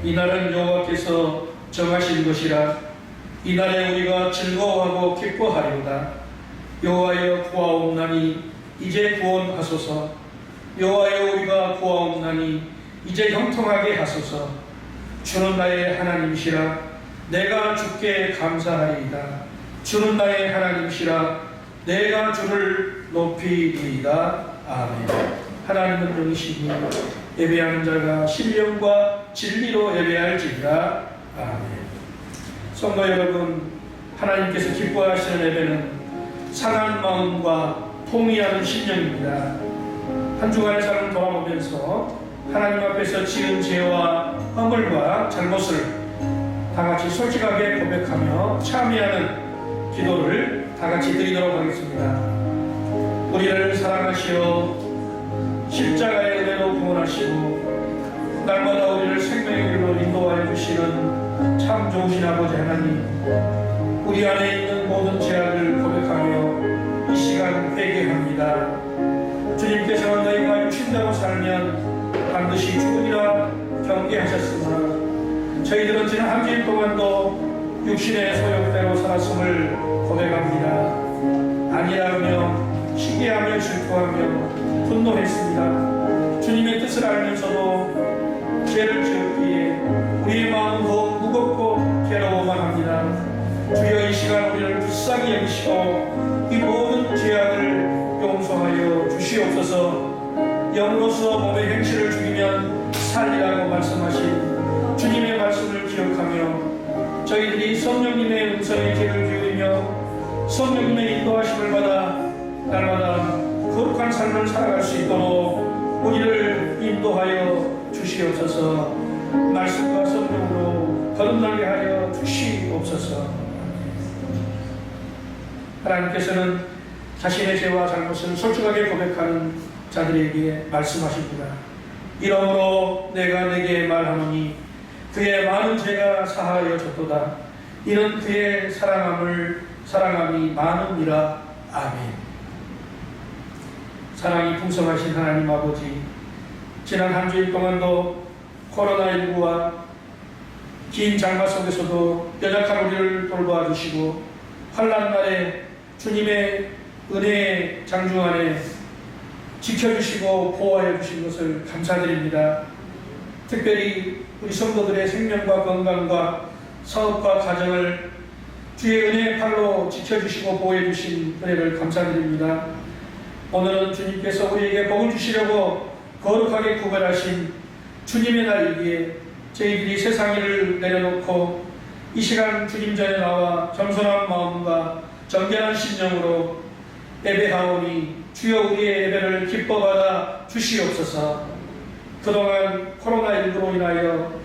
이날은 여호와께서 정하신 것이라. 이날에 우리가 즐거워하고 기뻐하리로다. 여호와여 구하옵나니 이제 구원하소서. 여호와여 우리가 구하옵나니 이제 형통하게 하소서. 주는 나의 하나님이시라. 내가 주께 감사하리이다. 주는 나의 하나님이시라. 내가 주를 높이리이다. 아멘. 하나님은 영이시니 예배하는 자가 신령과 진리로 예배할지니라. 아멘. 성도 여러분, 하나님께서 기뻐하시는 예배는 상한 마음과 통회하는 심령입니다. 한 주간의 삶을 돌아보면서 하나님 앞에서 지은 죄와 허물과 잘못을 다같이 솔직하게 고백하며 참여하는 기도를 다같이 드리도록 하겠습니다. 우리를 사랑하시어 십자가의 은혜로 구원하시고 날마다 우리를 생명의 길로 인도하여 주시는 참 좋으신 아버지 하나님, 우리 안에 있는 모든 죄악을 고백하며 이 시간 회개합니다. 주님께서 너희가 육신대로 살면 반드시 죽으리라 경계하셨으나 저희들은 지난 한 주일 동안도 육신의 소욕대로 살았음을 고백합니다. 아니라며 시기하며 질투하며 분노했습니다. 주님의 뜻을 알면서도 죄를 지었기에 우리의 마음은 더욱 무겁고 괴로워만 합니다. 주여 이 시간 우리를 불쌍히 여기시고 이 모든 죄악을 용서하여 주시옵소서. 영으로서 몸의 행실을 죽이면 살리라고 말씀하신 주님의 말씀을 기억하며 저희들이 성령님의 음성에 귀를 기울이며 성령님의 인도하심을 받아 날마다 거룩한 삶을 살아갈 수 있도록 우리를 인도하여 주시옵소서. 말씀과 성령으로 거듭나게 하여 주시옵소서. 하나님께서는 자신의 죄와 잘못을 솔직하게 고백하는 자들에게 말씀하십니다. 이러므로 내가 내게 말하노니 그의 많은 죄가 사하여 졌도다. 이는 그의 사랑함이 많음이라. 아멘. 사랑이 풍성하신 하나님 아버지, 지난 한 주일 동안도 코로나19와 긴 장마 속에서도 연약한 우리를 돌보아 주시고 환난 날에 주님의 은혜의 장중 안에 지켜주시고 보호하여 주신 것을 감사드립니다. 특별히 우리 성도들의 생명과 건강과 사업과 가정을 주의 은혜의 팔로 지켜주시고 보호해 주신 은혜를 감사드립니다. 오늘은 주님께서 우리에게 복을 주시려고 거룩하게 구별하신 주님의 날이기에 저희들이 세상 일을 내려놓고 이 시간 주님 전에 나와 겸손한 마음과 정결한 심령으로 예배하오니 주여 우리의 예배를 기뻐받아 주시옵소서. 그동안 코로나19로 인하여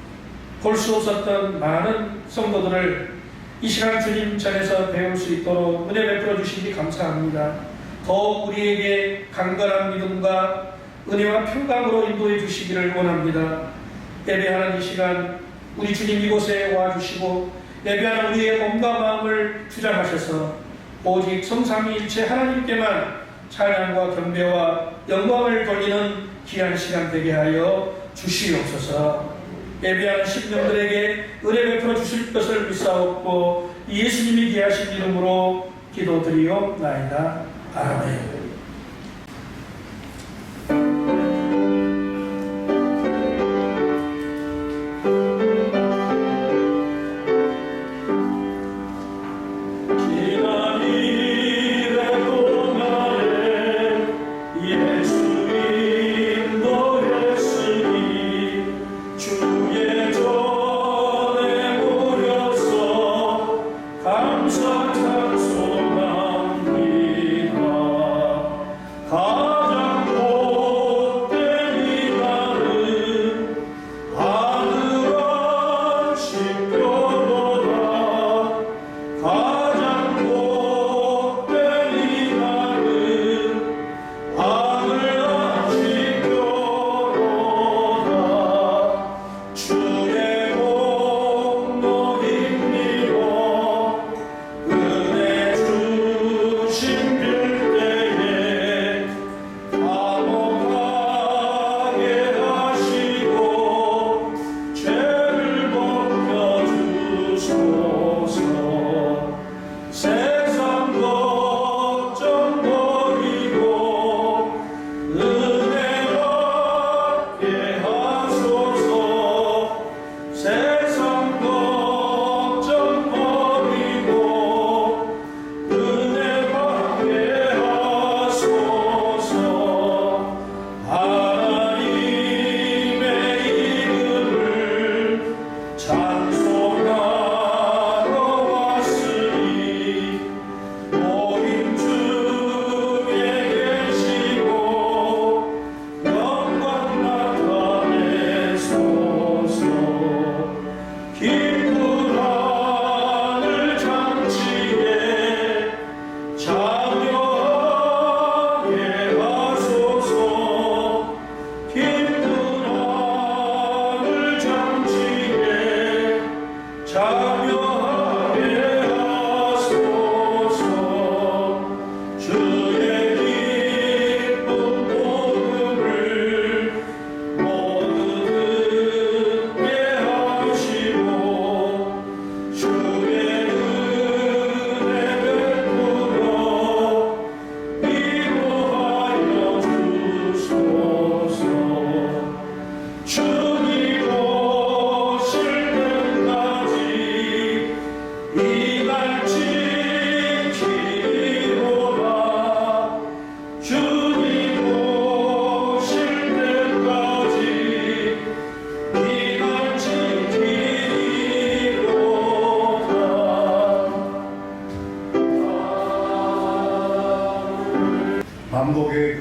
볼 수 없었던 많은 성도들을 이 시간 주님 전에서 배울 수 있도록 은혜 베풀어 주시니 감사합니다. 더욱 우리에게 강건한 믿음과 은혜와 평강으로 인도해 주시기를 원합니다. 예배하는 이 시간 우리 주님 이곳에 와주시고 예배하는 우리의 몸과 마음을 주장하셔서 오직 성삼위일체 하나님께만 찬양과 경배와 영광을 돌리는 귀한 시간 되게 하여 주시옵소서. 예배하는 심령들에게 은혜 베풀어 주실 것을 믿사옵고 예수님이 귀하신 이름으로 기도드리옵나이다. 아멘. 감사 찬송합니다.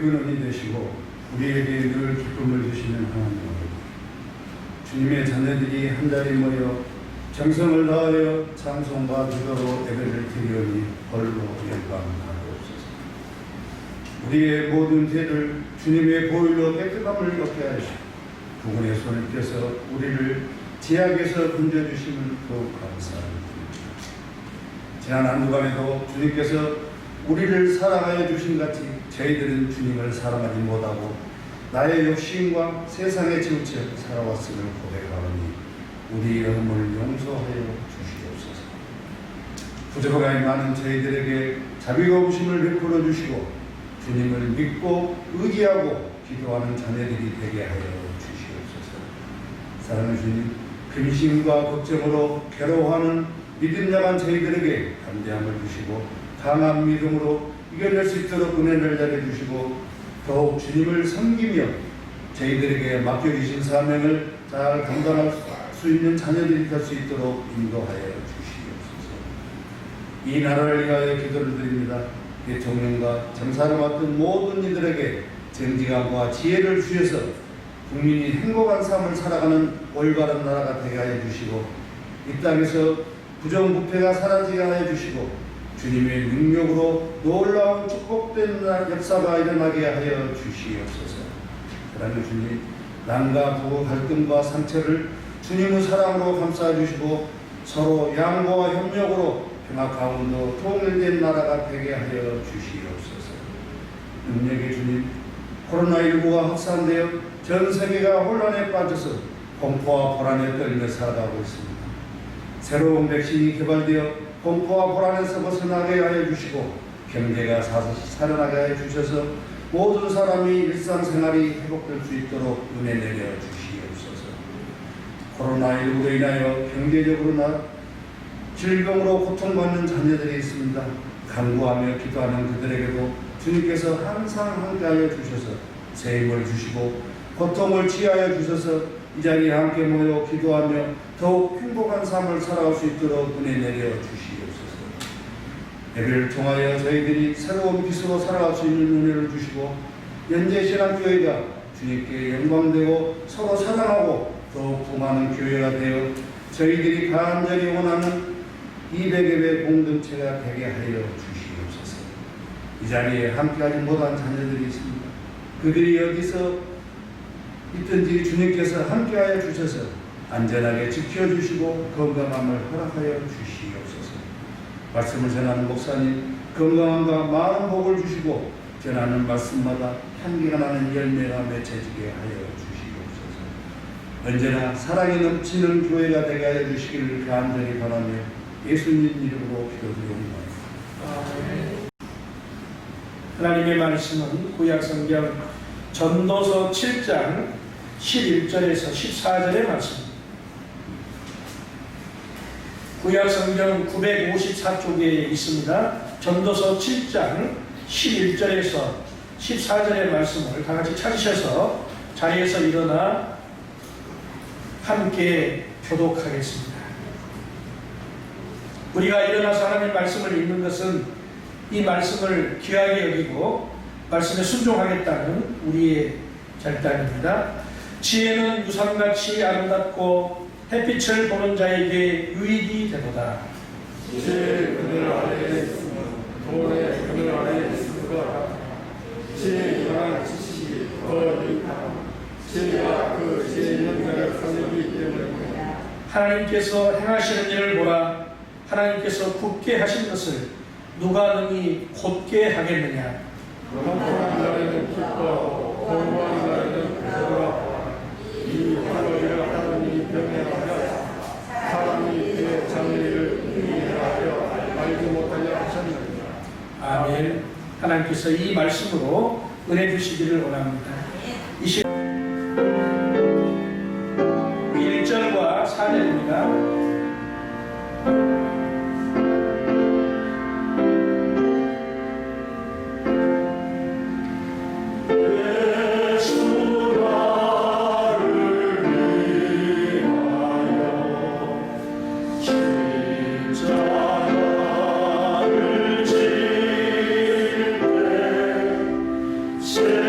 근원이 되시고 우리에게 늘 기쁨을 주시는 하나님 아버지, 주님의 자녀들이 한자리 모여 정성을 다하여 찬송과 기도로 예배를 드리오니 홀로 영광하옵소서. 우리의 모든 죄를 주님의 보혈로 깨끗함을 얻게 하시고 그분의 손을 펴서 우리를 죄악에서 건져주심을 더욱 감사합니다. 지난 한 주간에도 주님께서 우리를 사랑하여 주신 같이 저희들은 주님을 사랑하지 못하고 나의 욕심과 세상에 치우쳐 살아왔음을 고백하오니 우리의 허물을 용서하여 주시옵소서. 부족함이 많은 저희들에게 자비가 오심을 베풀어 주시고 주님을 믿고 의지하고 기도하는 자녀들이 되게 하여 주시옵소서. 사랑하는 주님, 근심과 걱정으로 괴로워하는 믿음 약한 저희들에게 담대함을 주시고 강한 믿음으로 이겨낼 수 있도록 은혜를 내려주시고 더욱 주님을 섬기며 저희들에게 맡겨주신 사명을 잘 감당할 수 있는 자녀들이 될 수 있도록 인도하여 주시옵소서. 이 나라를 위하여 기도를 드립니다. 대통령과 정사를 맡은 모든 이들에게 정직함과 지혜를 주셔서 국민이 행복한 삶을 살아가는 올바른 나라가 되게 하여 주시고 이 땅에서 부정부패가 사라지게 하여 주시고 주님의 능력으로 놀라운 축복된 역사가 일어나게 하여 주시옵소서. 사랑하는 주님, 남과 부부 갈등과 상처를 주님의 사랑으로 감싸주시고 서로 양보와 협력으로 평화 가운데 통일된 나라가 되게 하여 주시옵소서. 능력의 주님, 코로나19가 확산되어 전 세계가 혼란에 빠져서 공포와 불안에 떨며 살아가고 있습니다. 새로운 백신이 개발되어 공포와 불안에서 벗어나게 하여 주시고 경제가 살아나게 하여 주셔서 모든 사람이 일상생활이 회복될 수 있도록 은혜 내려 주시옵소서. 코로나19로 인하여 경제적으로나 질병으로 고통받는 자녀들이 있습니다. 간구하며 기도하는 그들에게도 주님께서 항상 함께하여 주셔서 새 힘을 주시고 고통을 치하여 주셔서 이 자리에 함께 모여 기도하며 더욱 행복한 삶을 살아갈 수 있도록 은혜 내려 주시옵소서. 예배를 통하여 저희들이 새로운 빛으로 살아갈 수 있는 은혜를 주시고 연재신앙교회가 주님께 영광되고 서로 사랑하고 더욱 부많은 교회가 되어 저희들이 간절히 원하는 200예배 공동체가 되게 하여 주시옵소서. 이 자리에 함께하지 못한 자녀들이 있습니다. 그들이 어디서 있든지 주님께서 함께하여 주셔서 안전하게 지켜주시고 건강함을 허락하여 주시옵소서. 말씀을 전하는 목사님 건강함과 많은 복을 주시고 전하는 말씀마다 향기가 나는 열매가 맺혀지게 하여 주시옵소서. 언제나 사랑이 넘치는 교회가 되게 하여 주시기를 간절히 바라며 예수님 이름으로 기도드립니다. 하나님의 말씀은 구약성경 전도서 7장 11절에서 14절의 말씀입니다. 구약성경 954쪽에 있습니다. 전도서 7장 11절에서 14절의 말씀을 다 같이 찾으셔서 자리에서 일어나 함께 교독하겠습니다. 우리가 일어나서 하나님의 말씀을 읽는 것은 이 말씀을 귀하게 여기고 말씀에 순종하겠다는 우리의 결단입니다. 지혜는 유상같이 아름답고 햇빛을 보는 자에게 유익이 되도다. 지혜의 그늘 아래에 있으면 돌의 그늘 아래에 있는 것 같다. 지혜에 관한 지식이 더 유익하다. 지혜가 그 지혜 있는 자를 살리기 때문에 하나님께서 행하시는 일을 보라. 하나님께서 굳게 하신 것을 누가 능히 곧게 하겠느냐. 공부하는 자에는 기뻐하고 공부하는 자에는 괴로워하고 이 하늘이라 하나님이 병행하여 사람이 그의 장래를 의미하여 알지 못하려 하셨느니라. 아멘. 하나님께서 이 말씀으로 은혜 주시기를 원합니다. 1절과 4절입니다. 제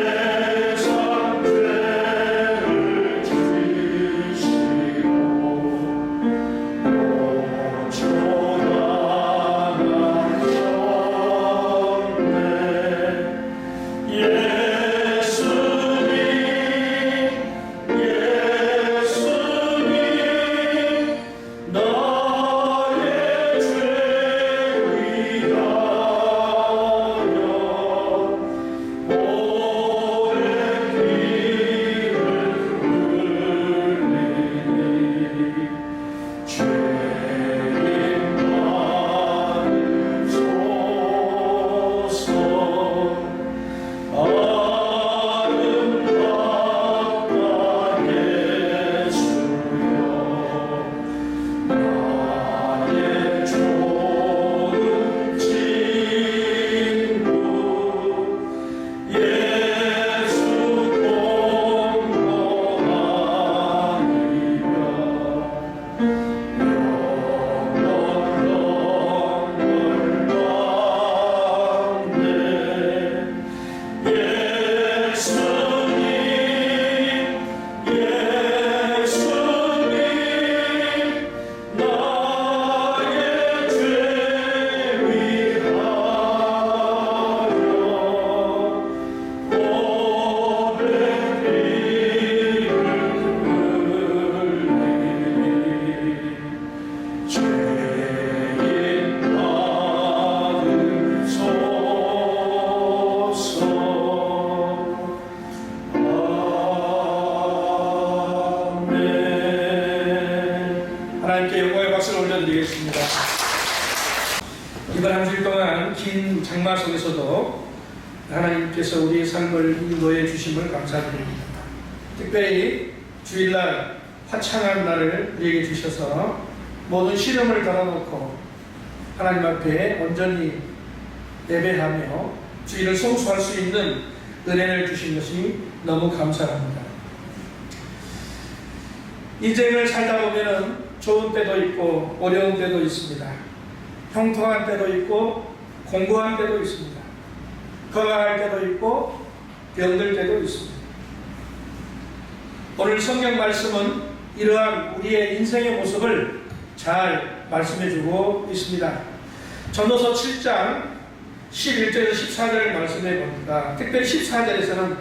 하나님께 영광의 박수를 올려드리겠습니다. 이번 한 주일 동안 긴 장마 속에서도 하나님께서 우리의 삶을 인도해 주심을 감사드립니다. 특별히 주일날 화창한 날을 우리에게 주셔서 모든 시름을 덜어놓고 하나님 앞에 온전히 예배하며 주일을 성수할 수 있는 은혜를 주신 것이 너무 감사합니다. 인생을 살다 보면 좋은 때도 있고 어려운 때도 있습니다. 형통한 때도 있고 공고한 때도 있습니다. 건강할 때도 있고 병들 때도 있습니다. 오늘 성경 말씀은 이러한 우리의 인생의 모습을 잘 말씀해주고 있습니다. 전도서 7장 11절에서 14절을 말씀해 봅니다. 특별히 14절에서는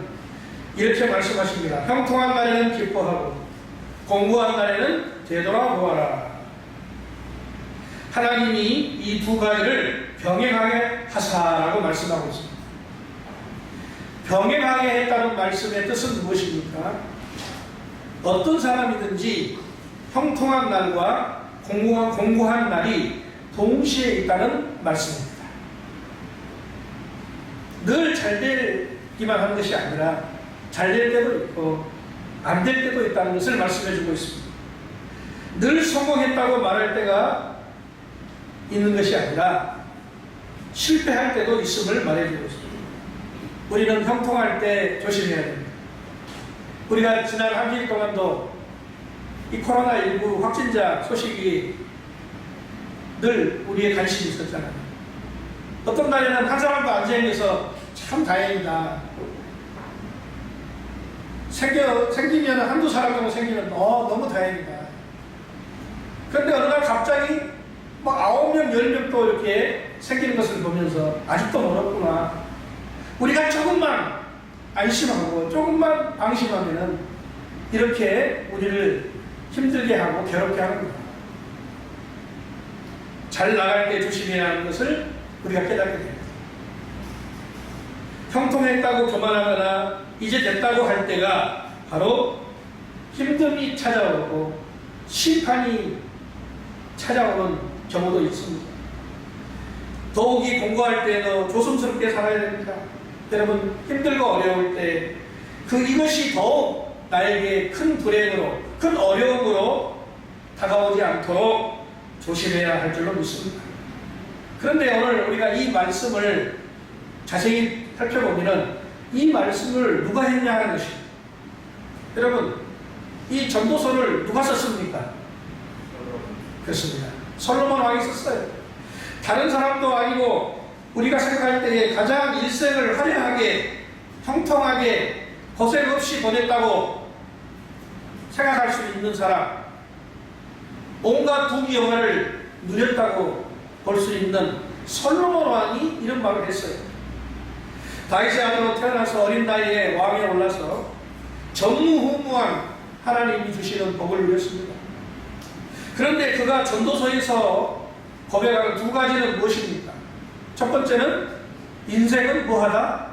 이렇게 말씀하십니다. 형통한 날에는 기뻐하고 공고한 날에는 되돌아보아라. 하나님이 이 두 가지를 병행하게 하사라고 말씀하고 있습니다. 병행하게 했다는 말씀의 뜻은 무엇입니까? 어떤 사람이든지 형통한 날과 공고한 날이 동시에 있다는 말씀입니다. 늘 잘 되기만 하는 것이 아니라 잘 될 때도 있고 안 될 때도 있다는 것을 말씀해 주고 있습니다. 늘 성공했다고 말할 때가 있는 것이 아니라 실패할 때도 있음을 말해주고 있습니다. 우리는 형통할 때 조심해야 됩니다. 우리가 지난 한 주일 동안도 이 코로나19 확진자 소식이 늘 우리의 관심이 있었잖아요. 어떤 날에는 한 사람도 안 생겨서 참 다행이다. 생기면 한두 사람 정도 생기면 너무 다행이다. 그런데 어느 날 갑자기 막 9명, 10명 또 이렇게 생기는 것을 보면서 아직도 멀었구나. 우리가 조금만 안심하고 조금만 방심하면 이렇게 우리를 힘들게 하고 괴롭게 하는 겁니다. 잘 나갈 때 조심해야 하는 것을 우리가 깨닫게 됩니다. 형통했다고 교만하거나 이제 됐다고 할 때가 바로 힘듦이 찾아오고 심판이 찾아오는 경우도 있습니다. 더욱이 공부할 때도 조심스럽게 살아야 됩니다. 여러분, 힘들고 어려울 때 이것이 더욱 나에게 큰 불행으로, 큰 어려움으로 다가오지 않도록 조심해야 할 줄로 믿습니다. 그런데 오늘 우리가 이 말씀을 자세히 살펴보면 이 말씀을 누가 했냐 하는 것입니다. 여러분, 이 전도서를 누가 썼습니까? 그렇습니다. 솔로몬 왕이 썼어요. 다른 사람도 아니고 우리가 생각할 때에 가장 일생을 화려하게 형통하게 고생 없이 보냈다고 생각할 수 있는 사람, 온갖 부귀 영화를 누렸다고 볼 수 있는 솔로몬 왕이 이런 말을 했어요. 다윗의 아들로 태어나서 어린 나이에 왕에 올라서 전무후무한 하나님이 주시는 복을 누렸습니다. 그런데 그가 전도서에서 고백하는 두 가지는 무엇입니까? 첫 번째는 인생은 뭐하다?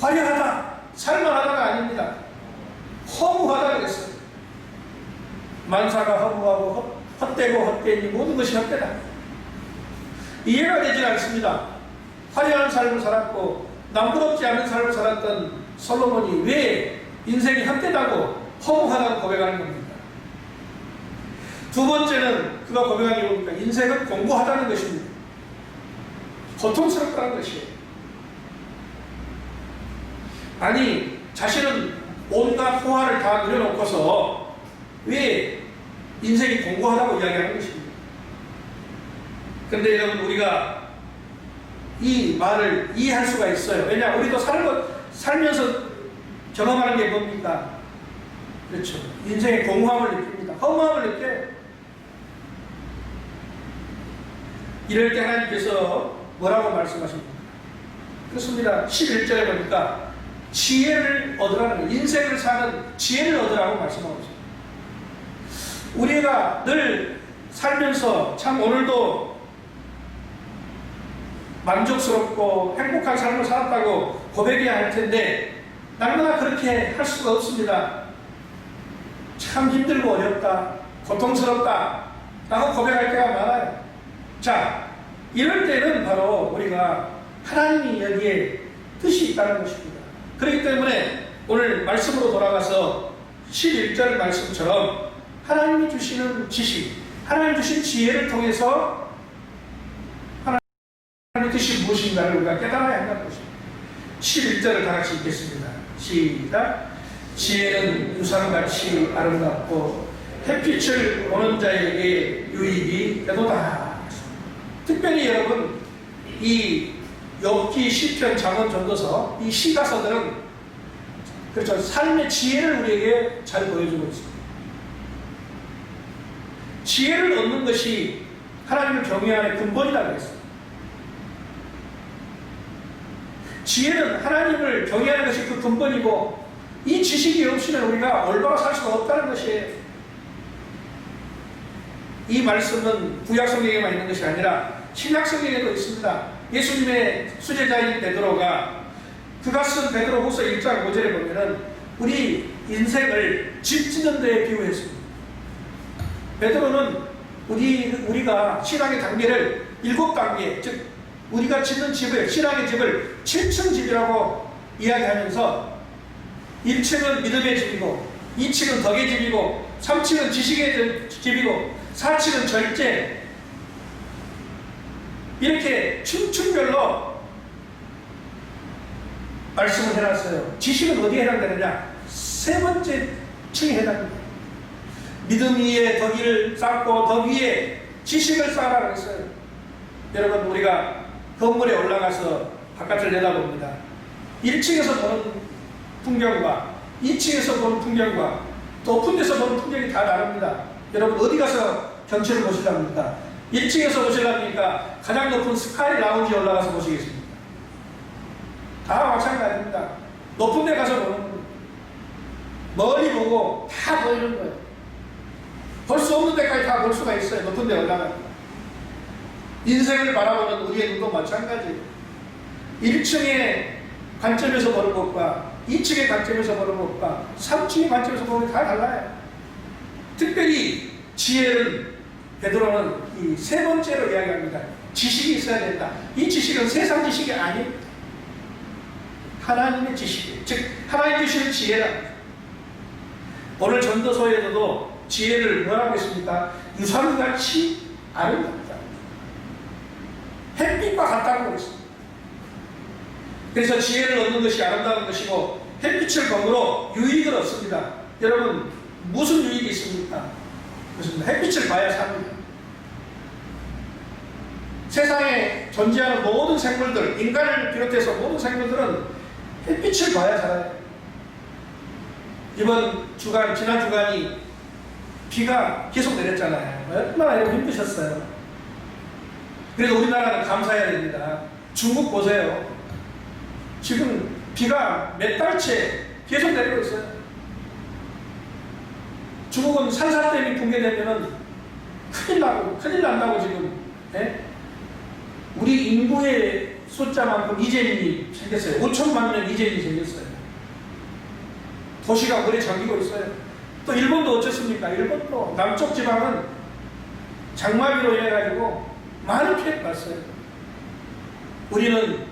화려하다. 살만하다가 아닙니다. 허무하다 그랬어요. 만사가 허무하고 헛되고 헛되니 모든 것이 헛되다. 이해가 되지 않습니다. 화려한 삶을 살았고 남부럽지 않은 삶을 살았던 솔로몬이 왜 인생이 헛되다고 허무하다고 고백하는 겁니다. 두 번째는 그가 고백한 게 뭡니까? 인생은 공고하다는 것입니다. 고통스럽다는 것이에요. 아니, 자신은 온갖 호화를 다 누려놓고서 왜 인생이 공고하다고 이야기하는 것입니다. 그런데 여러분, 우리가 이 말을 이해할 수가 있어요. 왜냐? 우리도 살면서 경험하는 게 뭡니까? 그렇죠. 인생의 공허함을 느낍니다. 허무함을 느껴요. 이럴 때 하나님께서 뭐라고 말씀하십니까? 그렇습니다. 11절에 보니까 지혜를 얻으라는 거예요. 인생을 사는 지혜를 얻으라고 말씀하고 있습니다. 우리가 늘 살면서 참 오늘도 만족스럽고 행복한 삶을 살았다고 고백해야 할 텐데 날마다 그렇게 할 수가 없습니다. 참 힘들고 어렵다, 고통스럽다, 라고 고백할 때가 많아요. 자, 이럴 때는 바로 우리가 하나님이 여기에 뜻이 있다는 것입니다. 그렇기 때문에 오늘 말씀으로 돌아가서 11절 말씀처럼 하나님이 주시는 지식, 하나님 주신 지혜를 통해서 하나님의 뜻이 무엇인가를 우리가 깨달아야 한다는 것입니다. 11절을 다 같이 읽겠습니다. 시작. 지혜는 유상같이 아름답고 햇빛을 보는 자에게 유익이 되도다. 특별히 여러분, 이 욥기, 시편, 잠언, 전도서 이 시가서들은 그렇죠, 삶의 지혜를 우리에게 잘 보여주고 있습니다. 지혜를 얻는 것이 하나님을 경외하는 근본이라고 했습니다. 지혜는 하나님을 경외하는 것이 그 근본이고, 이 지식이 없이는 우리가 올바로 살 수가 없다는 것이에요. 이 말씀은 구약 성경에만 있는 것이 아니라 신약 성경에도 있습니다. 예수님의 수제자인 베드로가 그가 쓴 베드로후서 1장 5절에 보면은 우리 인생을 집 짓는 데에 비유했습니다. 베드로는 우리가 신앙의 단계를 7단계, 즉 우리가 짓는 집을, 신앙의 집을 7층 집이라고 이야기하면서 1층은 믿음의 집이고, 2층은 덕의 집이고, 3층은 지식의 집이고, 4층은 절제, 이렇게 층층별로 말씀을 해놨어요. 지식은 어디에 해당되느냐? 세 번째 층에 해당됩니다. 믿음 위에 덕을 쌓고 덕 위에 지식을 쌓으라고 했어요. 여러분, 우리가 건물에 올라가서 바깥을 내다봅니다. 1층에서 보는 풍경과 2층에서 보는 풍경과 높은 데서 보는 풍경이 다 다릅니다. 여러분, 어디 가서 경치를 보시랍니까? 1층에서 보시려니까 가장 높은 스카이 라운지에 올라가서 보시겠습니다. 다 마찬가지입니다. 높은 데 가서 보는 거예요. 멀리 보고 다 보이는 거예요. 볼 수 없는 데까지 다 볼 수가 있어요. 높은 데 올라가면. 인생을 바라보는 우리의 눈도 마찬가지예요. 1층의 관점에서 보는 것과 2층의 관점에서 보는 것과 3층의 관점에서 보는 게 다 달라요. 특별히 지혜는 베드로는 이 세 번째로 이야기합니다. 지식이 있어야 된다. 이 지식은 세상 지식이 아닙니다. 하나님의 지식이에요. 즉 하나님 주시는 지혜라. 오늘 전도서에서도 지혜를 뭐라고 했습니까? 유산같이 아름답다. 햇빛과 같다고 그랬습니다. 그래서 지혜를 얻는 것이 아름다운 것이고, 햇빛을 범으로 유익을 얻습니다. 여러분, 무슨 유익이 있습니까? 그렇습니다. 햇빛을 봐야 삽니다. 세상에 존재하는 모든 생물들, 인간을 비롯해서 모든 생물들은 햇빛을 봐야 살아요. 이번 주간, 지난 주간이 비가 계속 내렸잖아요. 얼마나 여러분 힘드셨어요. 그래도 우리나라는 감사해야 됩니다. 중국 보세요. 지금 비가 몇 달째 계속 내리고 있어요. 중국은 산사댐이 붕괴되면은 큰일 난다고 지금, 예? 우리 인구의 숫자만큼 이재민이 생겼어요. 5천만 명 이재민이 생겼어요. 도시가 물에 잠기고 있어요. 또 일본도 어쩌습니까? 일본도 남쪽 지방은 장마비로 인해가지고 많은 피해를 봤어요. 우리는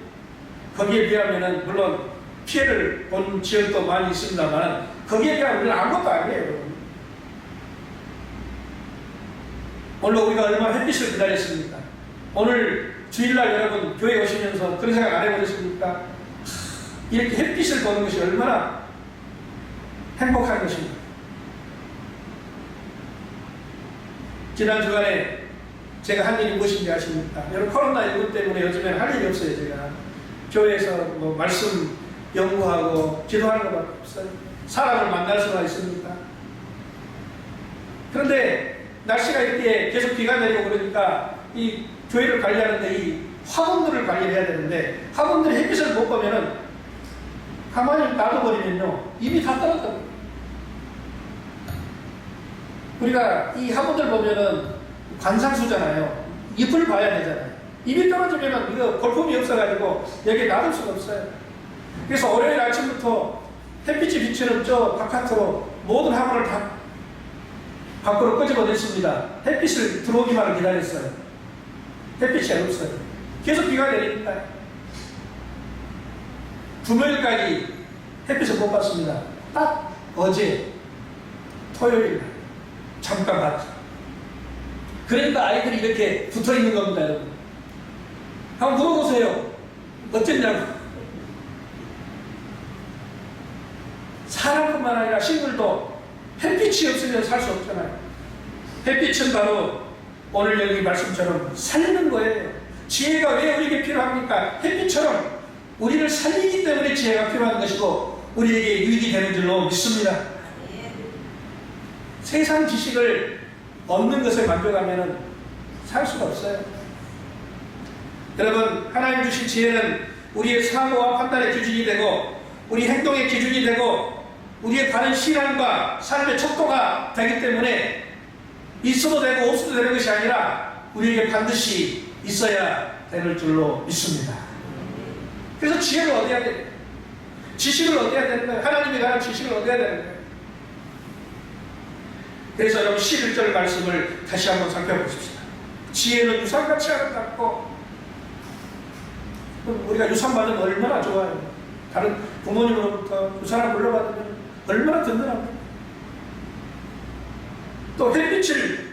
거기에 비하면은 물론 피해를 본 지역도 많이 있습니다만, 거기에 비하면 우리는 아무것도 아니에요. 여러분. 오늘 우리가 얼마나 햇빛을 기다렸습니까? 오늘 주일날 여러분 교회 오시면서 그런 생각 안 해보셨습니까? 이렇게 햇빛을 보는 것이 얼마나 행복한 것입니다. 지난 주간에 제가 한 일이 무엇인지 아십니까? 여러분, 코로나19 때문에 요즘에는 할 일이 없어요. 제가 교회에서 뭐 말씀 연구하고 기도하는 것밖에 없어요. 사람을 만날 수가 있습니까? 그런데 날씨가 이렇게 계속 비가 내리고 그러니까 이 교회를 관리하는데 이 화분들을 관리해야 되는데, 화분들이 햇빛을 못 보면은 가만히 놔둬버리면요, 잎이 다 떨어져요. 우리가 이 화분들 보면은 관상수잖아요. 잎을 봐야 되잖아요. 잎이 떨어지면은 이거 볼품이 없어가지고 여기에 놔둘 수가 없어요. 그래서 월요일 아침부터 햇빛이 비치는 저 바깥으로 모든 화분을 다 밖으로 끄집어냈습니다. 햇빛을 들어오기만을 기다렸어요. 햇빛이 없어요. 계속 비가 내립니다. 금요일까지 햇빛을 못 봤습니다. 딱 어제 토요일 잠깐 봤죠. 그러니까 아이들이 이렇게 붙어 있는 겁니다, 여러분. 한번 물어보세요. 어쨌냐고. 사람뿐만 아니라 식물도 햇빛이 없으면 살 수 없잖아요. 햇빛은 바로 오늘 여기 말씀처럼 살리는 거예요. 지혜가 왜 우리에게 필요합니까? 햇빛처럼 우리를 살리기 때문에 지혜가 필요한 것이고 우리에게 유익이 되는 줄로 믿습니다. 세상 지식을 얻는 것에 만족하면 살 수가 없어요. 여러분, 하나님 주신 지혜는 우리의 사고와 판단의 기준이 되고 우리 행동의 기준이 되고 우리의 바른 신앙과 삶의 척도가 되기 때문에 있어도 되고 없어도 되는 것이 아니라 우리에게 반드시 있어야 되는 줄로 믿습니다. 그래서 지혜를 얻어야 돼요. 지식을 얻어야 되는 거예요. 하나님이 나는 지식을 얻어야 되는 거예요. 그래서 여러분 11절 말씀을 다시 한번 살펴보십시다. 지혜는 유산같이 아름답고 우리가 유산 받으면 얼마나 좋아요. 다른 부모님으로부터 유산을 물려받으면 얼마나 든든합니까? 또 햇빛을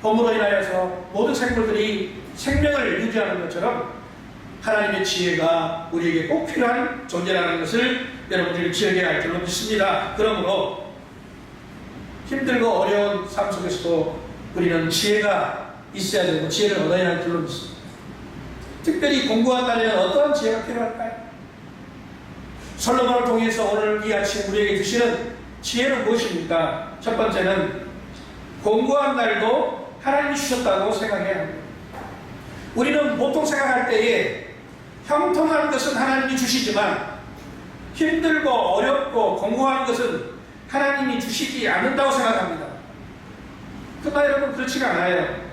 범으로 인하여서 모든 생물들이 생명을 유지하는 것처럼 하나님의 지혜가 우리에게 꼭 필요한 존재라는 것을 여러분들이 기억해야 할 줄로 믿습니다. 그러므로 힘들고 어려운 삶 속에서도 우리는 지혜가 있어야 되고 지혜를 얻어야 할 줄로 믿습니다. 특별히 공부한다면 어떠한 지혜가 필요할까요? 솔로몬을 통해서 오늘 이 아침 우리에게 주시는 지혜는 무엇입니까? 첫 번째는 공고한 날도 하나님이 주셨다고 생각해야 합니다. 우리는 보통 생각할 때에 형통한 것은 하나님이 주시지만 힘들고 어렵고 공고한 것은 하나님이 주시지 않는다고 생각합니다. 그러나 여러분 그렇지가 않아요.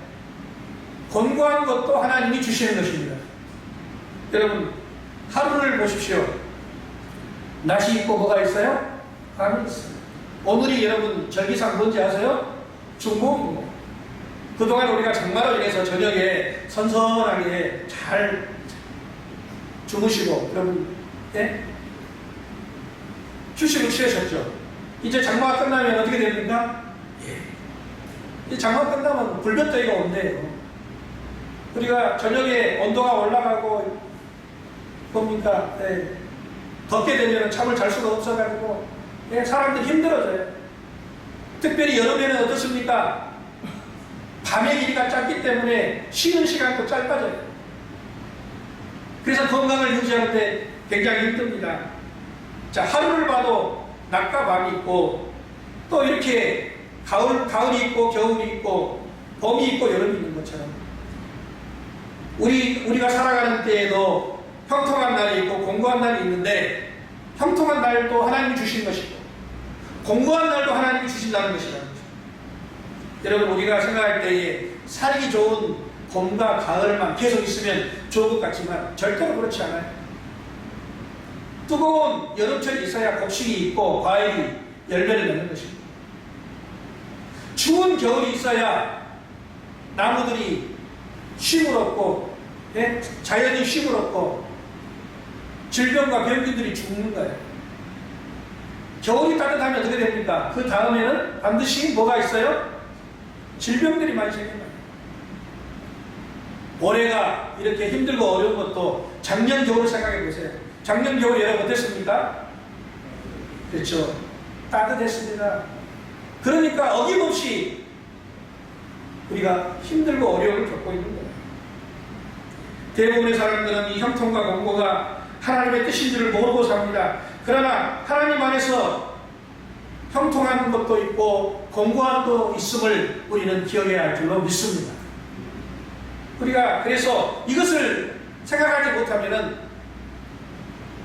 공고한 것도 하나님이 주시는 것입니다. 여러분 하루를 보십시오. 낮이 있고 뭐가 있어요? 밤이 있어요. 오늘이 여러분 절기상 뭔지 아세요? 중복입니다. 그동안 우리가 장마로 인해서 저녁에 선선하게 잘 주무시고 여러분 예? 휴식을 취하셨죠. 이제 장마가 끝나면 어떻게 됩니까? 예. 이제 장마가 끝나면 불볕더위가 온대요. 우리가 저녁에 온도가 올라가고 뭡니까? 예. 덥게 되면 잠을 잘 수가 없어가지고 예, 사람들이 힘들어져요. 특별히 여름에는 어떻습니까? 밤의 길이가 짧기 때문에 쉬는 시간도 짧아져요. 그래서 건강을 유지하는데 굉장히 힘듭니다. 자, 하루를 봐도 낮과 밤이 있고 또 이렇게 가을이 있고 겨울이 있고 봄이 있고 여름이 있는 것처럼 우리가 살아가는 때에도 형통한 날이 있고 공고한 날이 있는데 형통한 날도 하나님이 주신 것이고 공고한 날도 하나님이 주신다는 것이라는 거죠. 여러분 우리가 생각할 때에 살기 좋은 봄과 가을만 계속 있으면 좋은 것 같지만 절대로 그렇지 않아요. 뜨거운 여름철이 있어야 곡식이 있고 과일이 열매를 맺는 것입니다. 추운 겨울이 있어야 나무들이 쉼을 얻고 예? 자연이 쉼을 얻고 질병과 병균들이 죽는 거예요. 겨울이 따뜻하면 어떻게 됩니까? 그 다음에는 반드시 뭐가 있어요? 질병들이 많이 생깁니다. 올해가 이렇게 힘들고 어려운 것도 작년 겨울을 생각해 보세요. 작년 겨울 여러분 어땠습니까? 그렇죠. 따뜻했습니다. 그러니까 어김없이 우리가 힘들고 어려움을 겪고 있는 거예요. 대부분의 사람들은 이 형통과 공고가 하나님의 뜻인 줄을 모르고 삽니다. 그러나 하나님 안에서 형통한 것도 있고 공고한 것도 있음을 우리는 기억해야 할 줄로 믿습니다. 우리가 그래서 이것을 생각하지 못하면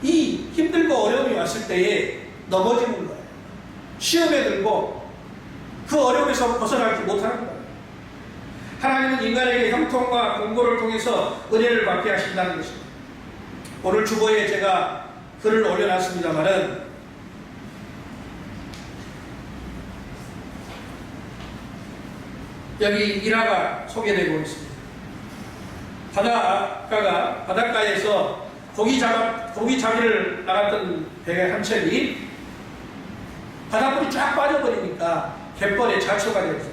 이 힘들고 어려움이 왔을 때에 넘어지는 거예요. 시험에 들고 그 어려움에서 벗어나지 못하는 거예요. 하나님은 인간에게 형통과 공고를 통해서 은혜를 받게 하신다는 것입니다. 오늘 주보에 제가 글을 올려놨습니다만은 여기 일화가 소개되고 있습니다. 바닷가에서 고기 잡이를 나갔던 배 한 척이 바닷물이 쫙 빠져버리니까 갯벌에 자초가 되었어요.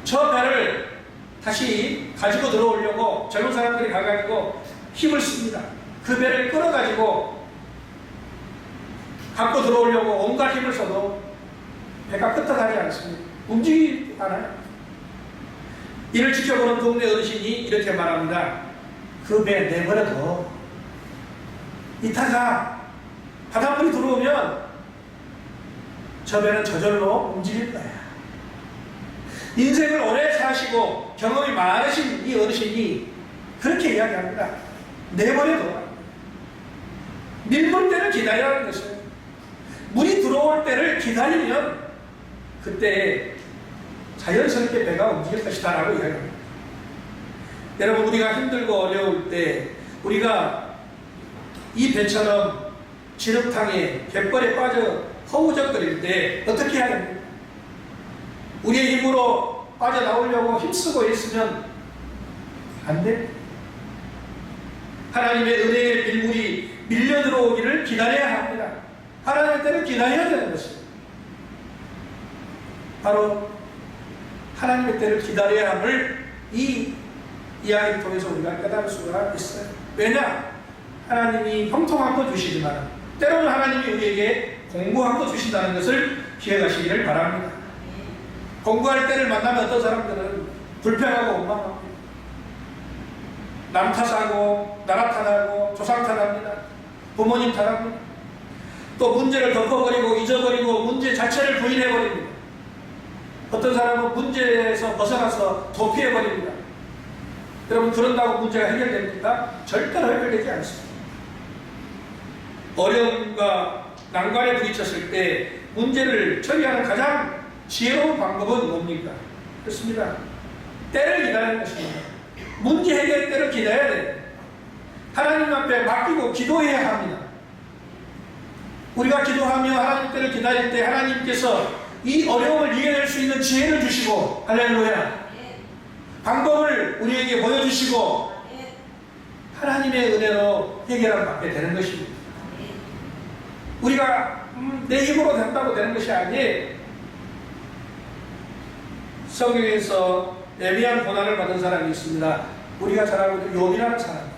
저 배를 다시 가지고 들어오려고 젊은 사람들이 가가지고 힘을 씁니다. 그 배를 끌어가지고 갖고 들어오려고 온갖 힘을 써도 배가 끄떡하지 않습니다. 움직이지 않아요. 이를 지켜보는 동네 어르신이 이렇게 말합니다. 그 배 내버려둬. 이따가 바닷물이 들어오면 저 배는 저절로 움직일 거야. 인생을 오래 사시고 경험이 많으신 이 어르신이 그렇게 이야기합니다. 내버려둬. 밀물 때를 기다리라는 것은 물이 들어올 때를 기다리면 그때 자연스럽게 배가 움직일 것이다 라고 이야기합니다. 여러분, 우리가 힘들고 어려울 때 우리가 이 배처럼 진흙탕에 갯벌에 빠져 허우적거릴 때 어떻게 해야 됩니까? 우리의 힘으로 빠져나오려고 힘쓰고 있으면 안 돼. 하나님의 은혜의 밀물이 밀려 들어오기를 기다려야 합니다. 하나님의 때를 기다려야 되는 것입니다. 바로 하나님의 때를 기다려야 함을 이 이야기를 통해서 우리가 깨달을 수가 있어요. 왜냐? 하나님이 형통한 거 주시지만 때로는 하나님이 우리에게 공고한 거 주신다는 것을 기억하시기를 바랍니다. 공고할 때를 만나면 어떤 사람들은 불평하고 원망합니다. 남 탓하고 나라 탓하고 조상 탓합니다. 부모님 탓합니다. 또 문제를 덮어버리고 잊어버리고 문제 자체를 부인해버립니다. 어떤 사람은 문제에서 벗어나서 도피해버립니다. 여러분, 그런다고 문제가 해결됩니까? 절대로 해결되지 않습니다. 어려움과 난관에 부딪혔을 때 문제를 처리하는 가장 지혜로운 방법은 뭡니까? 그렇습니다. 때를 기다리는 것입니다. 문제 해결 때를 기다려야 돼요. 하나님 앞에 맡기고 기도해야 합니다. 우리가 기도하며 하나님 때를 기다릴 때 하나님께서 이 어려움을 이겨낼 수 있는 지혜를 주시고, 할렐루야, 방법을 우리에게 보여주시고 하나님의 은혜로 해결을 받게 되는 것입니다. 우리가 내 힘으로 된다고 되는 것이 아니에요. 성경에서 애매한 고난을 받은 사람이 있습니다. 우리가 잘 알고 있는 욥이라는 사람.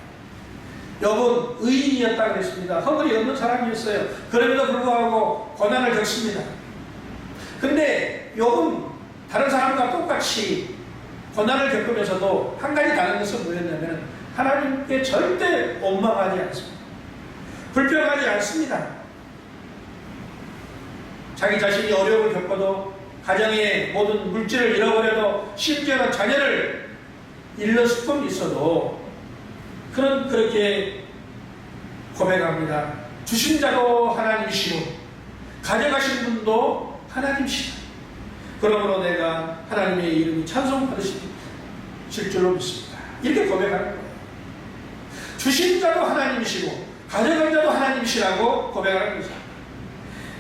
욥은 의인이었다고 했습니다. 허물이 없는 사람이었어요. 그럼에도 불구하고 고난을 겪습니다. 근데 욥은 다른 사람과 똑같이 고난을 겪으면서도 한 가지 다른 것은 뭐였냐면 하나님께 절대 원망하지 않습니다. 불평하지 않습니다. 자기 자신이 어려움을 겪어도 가정의 모든 물질을 잃어버려도 심지어는 자녀를 잃는 슬픔이 있어도 그는 그렇게 고백합니다. 주신 자도 하나님이시고 가져가신 분도 하나님이시다. 그러므로 내가 하나님의 이름이 찬송받으실 줄로 믿습니다. 이렇게 고백하는 거예요. 주신 자도 하나님이시고 가져간 자도 하나님이시라고 고백하는 거죠.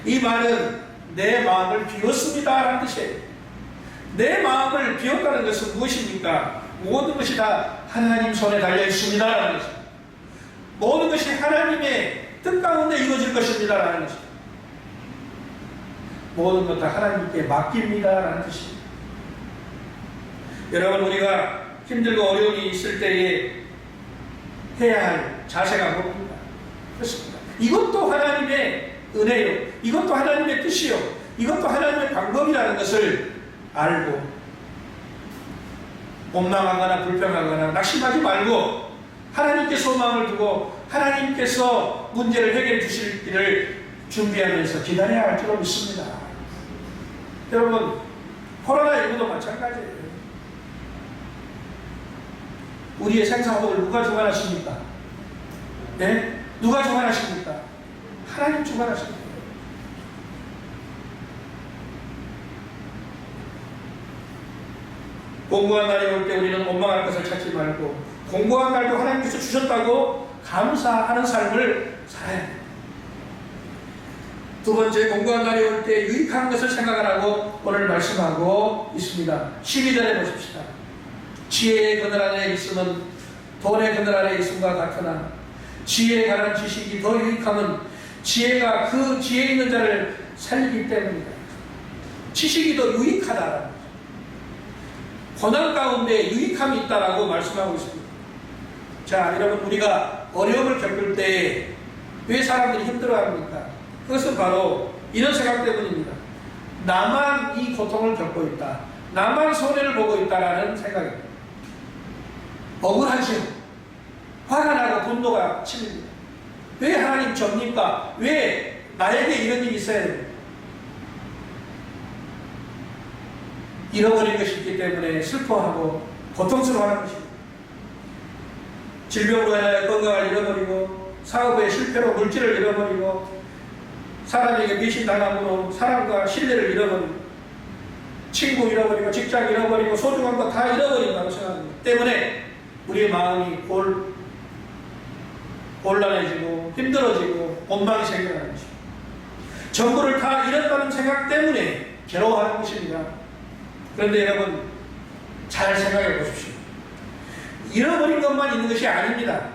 이 말은 내 마음을 비웠습니다 라는 뜻이에요. 내 마음을 비웠다는 것은 무엇입니까? 모든 것이 다 하나님 손에 달려 있습니다 라는 것입니다. 모든 것이 하나님의 뜻 가운데 이루어질 것입니다 라는 것입니다. 모든 것 다 하나님께 맡깁니다 라는 뜻입니다. 여러분, 우리가 힘들고 어려움이 있을 때에 해야 할 자세가 뭡니까? 그렇습니다. 이것도 하나님의 은혜요, 이것도 하나님의 뜻이요, 이것도 하나님의 방법이라는 것을 알고 원망하거나 불평하거나 낙심하지 말고 하나님께 소망을 두고 하나님께서 문제를 해결해 주실 길을 준비하면서 기다려야 할 줄로 믿습니다. 여러분, 코로나19도 마찬가지예요. 우리의 생사복을 누가 주관하십니까? 네? 누가 주관하십니까? 하나님 주관하십니다. 공고한 날이 올 때 우리는 원망할 것을 찾지 말고 공고한 날도 하나님께서 주셨다고 감사하는 삶을 살아야 됩니다. 두 번째, 공고한 날이 올 때 유익한 것을 생각하라고 오늘 말씀하고 있습니다. 12절에 보십시다. 지혜의 그늘 안에 있으면 돈의 그늘 안에 있음과 같으나 지혜에 관한 지식이 더 유익함은 지혜가 그 지혜 있는 자를 살리기 때문이다. 지식이 더 유익하다라는 거죠. 고난 가운데 유익함이 있다라고 말씀하고 있습니다. 자, 여러분, 우리가 어려움을 겪을 때 왜 사람들이 힘들어합니까? 그것은 바로 이런 생각 때문입니다. 나만 이 고통을 겪고 있다. 나만 손해를 보고 있다라는 생각입니다. 억울하죠. 화가 나고 분노가 치밀니다. 왜 하나님 접니까? 왜 나에게 이런 일이 있어야 됩니까? 잃어버린 것이 있기 때문에 슬퍼하고 고통스러워하는 것입니다. 질병으로 인하여 건강을 잃어버리고 사업의 실패로 물질을 잃어버리고 사람에게 배신당함으로 사람과 신뢰를 잃어버리고 친구 잃어버리고 직장 잃어버리고 소중한 거 다 잃어버린다고 생각합니다. 때문에 우리의 마음이 곤란해지고 힘들어지고 원망이 생겨나는 것입니다. 전부를 다 잃었다는 생각 때문에 괴로워하는 것입니다. 그런데 여러분, 잘 생각해 보십시오. 잃어버린 것만 있는 것이 아닙니다.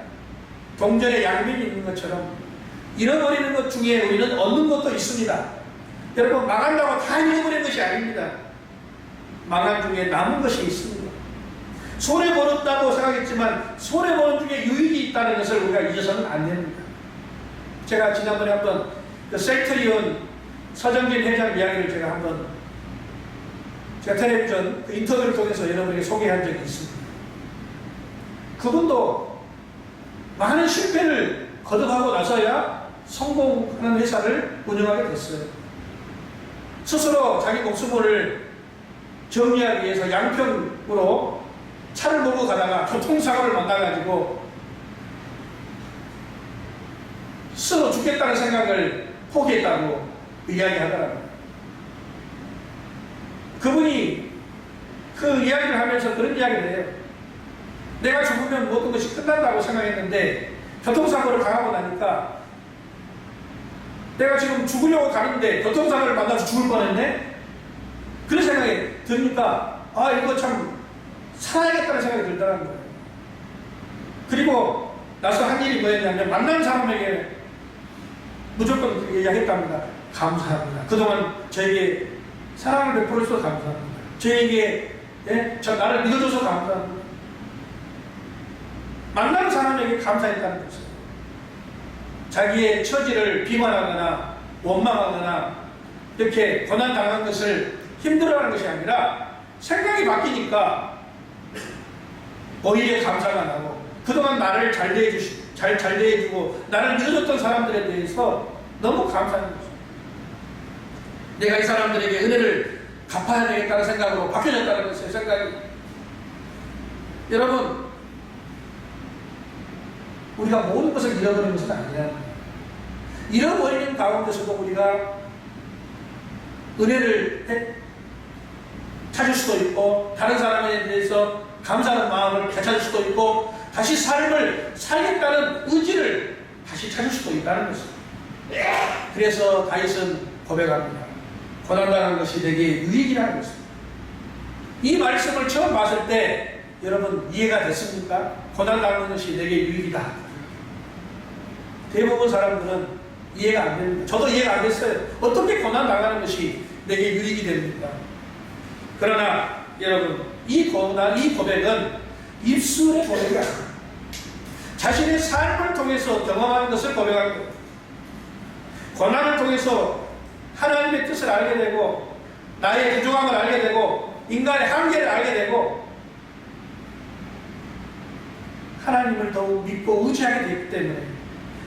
동전에 양면이 있는 것처럼 잃어버리는 것 중에 우리는 얻는 것도 있습니다. 여러분, 망한다고 다 잃어버리는 것이 아닙니다. 망한 중에 남은 것이 있습니다. 손해보는다고 생각했지만 손해보는 중에 유익이 있다는 것을 우리가 잊어서는 안 됩니다. 제가 지난번에 한번 그 셀트리온 서정진 회장 이야기를 제가 텔레비전 그 인터뷰를 통해서 여러분에게 소개한 적이 있습니다. 그분도 많은 실패를 거듭하고 나서야 성공하는 회사를 운영하게 됐어요. 스스로 자기 목숨을 정리하기 위해서 양평으로 차를 몰고 가다가 교통사고를 만나가지고 스스로 죽겠다는 생각을 포기했다고 이야기하더라고요. 그분이 그 이야기를 하면서 그런 이야기를 해요. 내가 죽으면 모든 것이 끝난다고 생각했는데 교통사고를 당하고 나니까 내가 지금 죽으려고 가는데 교통사고를 만나서 죽을 뻔했네? 그런 생각이 드니까 이거 참 살아야겠다는 생각이 들더라는 거예요. 그리고 나서 한 일이 뭐였냐면 만난 사람에게 무조건 이야기했답니다. 감사합니다. 그동안 저에게 사랑을 베풀어줘서 감사합니다. 저에게 나를 믿어줘서 감사합니다. 만나는 사람에게 감사했다는 것은 자기의 처지를 비관하거나 원망하거나 이렇게 고난당한 것을 힘들어하는 것이 아니라 생각이 바뀌니까 오히려 감사가 나고 그동안 나를 잘 대해주고 나를 믿어줬던 사람들에 대해서 너무 감사하는 거죠. 내가 이 사람들에게 은혜를 갚아야 되겠다는 생각으로 바뀌어졌다는 것의 생각이. 여러분, 우리가 모든 것을 잃어버리는 것은 아니야. 잃어버리는 가운데서도 우리가 은혜를 찾을 수도 있고 다른 사람에 대해서 감사하는 마음을 되찾을 수도 있고 다시 삶을 살겠다는 의지를 다시 찾을 수도 있다는 것입니다. 그래서 다윗은 고백합니다. 고난당한 것이 내게 유익이라는 것입니다. 이 말씀을 처음 봤을 때 여러분 이해가 됐습니까? 고난당한 것이 내게 유익이다. 대부분 사람들은 이해가 안 됩니다. 저도 이해가 안 됐어요. 어떻게 고난당하는 것이 내게 유익이 됩니까? 그러나 여러분, 이 고백은 입술의 고백이 아닙니다. 자신의 삶을 통해서 경험하는 것을 고백하는 겁니다. 고난을 통해서 하나님의 뜻을 알게 되고 나의 부족함을 알게 되고 인간의 한계를 알게 되고 하나님을 더욱 믿고 의지하게 되기 때문에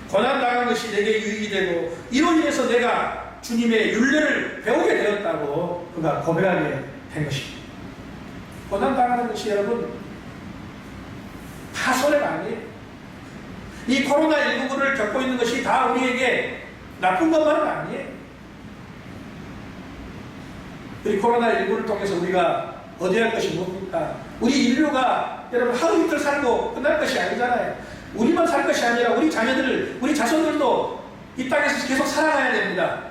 고난당한 것이 내게 유익이 되고 이로 인해서 내가 주님의 윤례를 배우게 되었다고 그가 고백하게 된 것입니다. 고난당하는 것이 여러분 다 손해가 아니에요. 이 코로나19를 겪고 있는 것이 다 우리에게 나쁜 것만은 아니에요. 이 코로나19를 통해서 우리가 얻어야 할 것이 뭡니까? 우리 인류가 여러분 하루 이틀 살고 끝날 것이 아니잖아요. 우리만 살 것이 아니라 우리 자녀들, 우리 자손들도 이 땅에서 계속 살아가야 됩니다.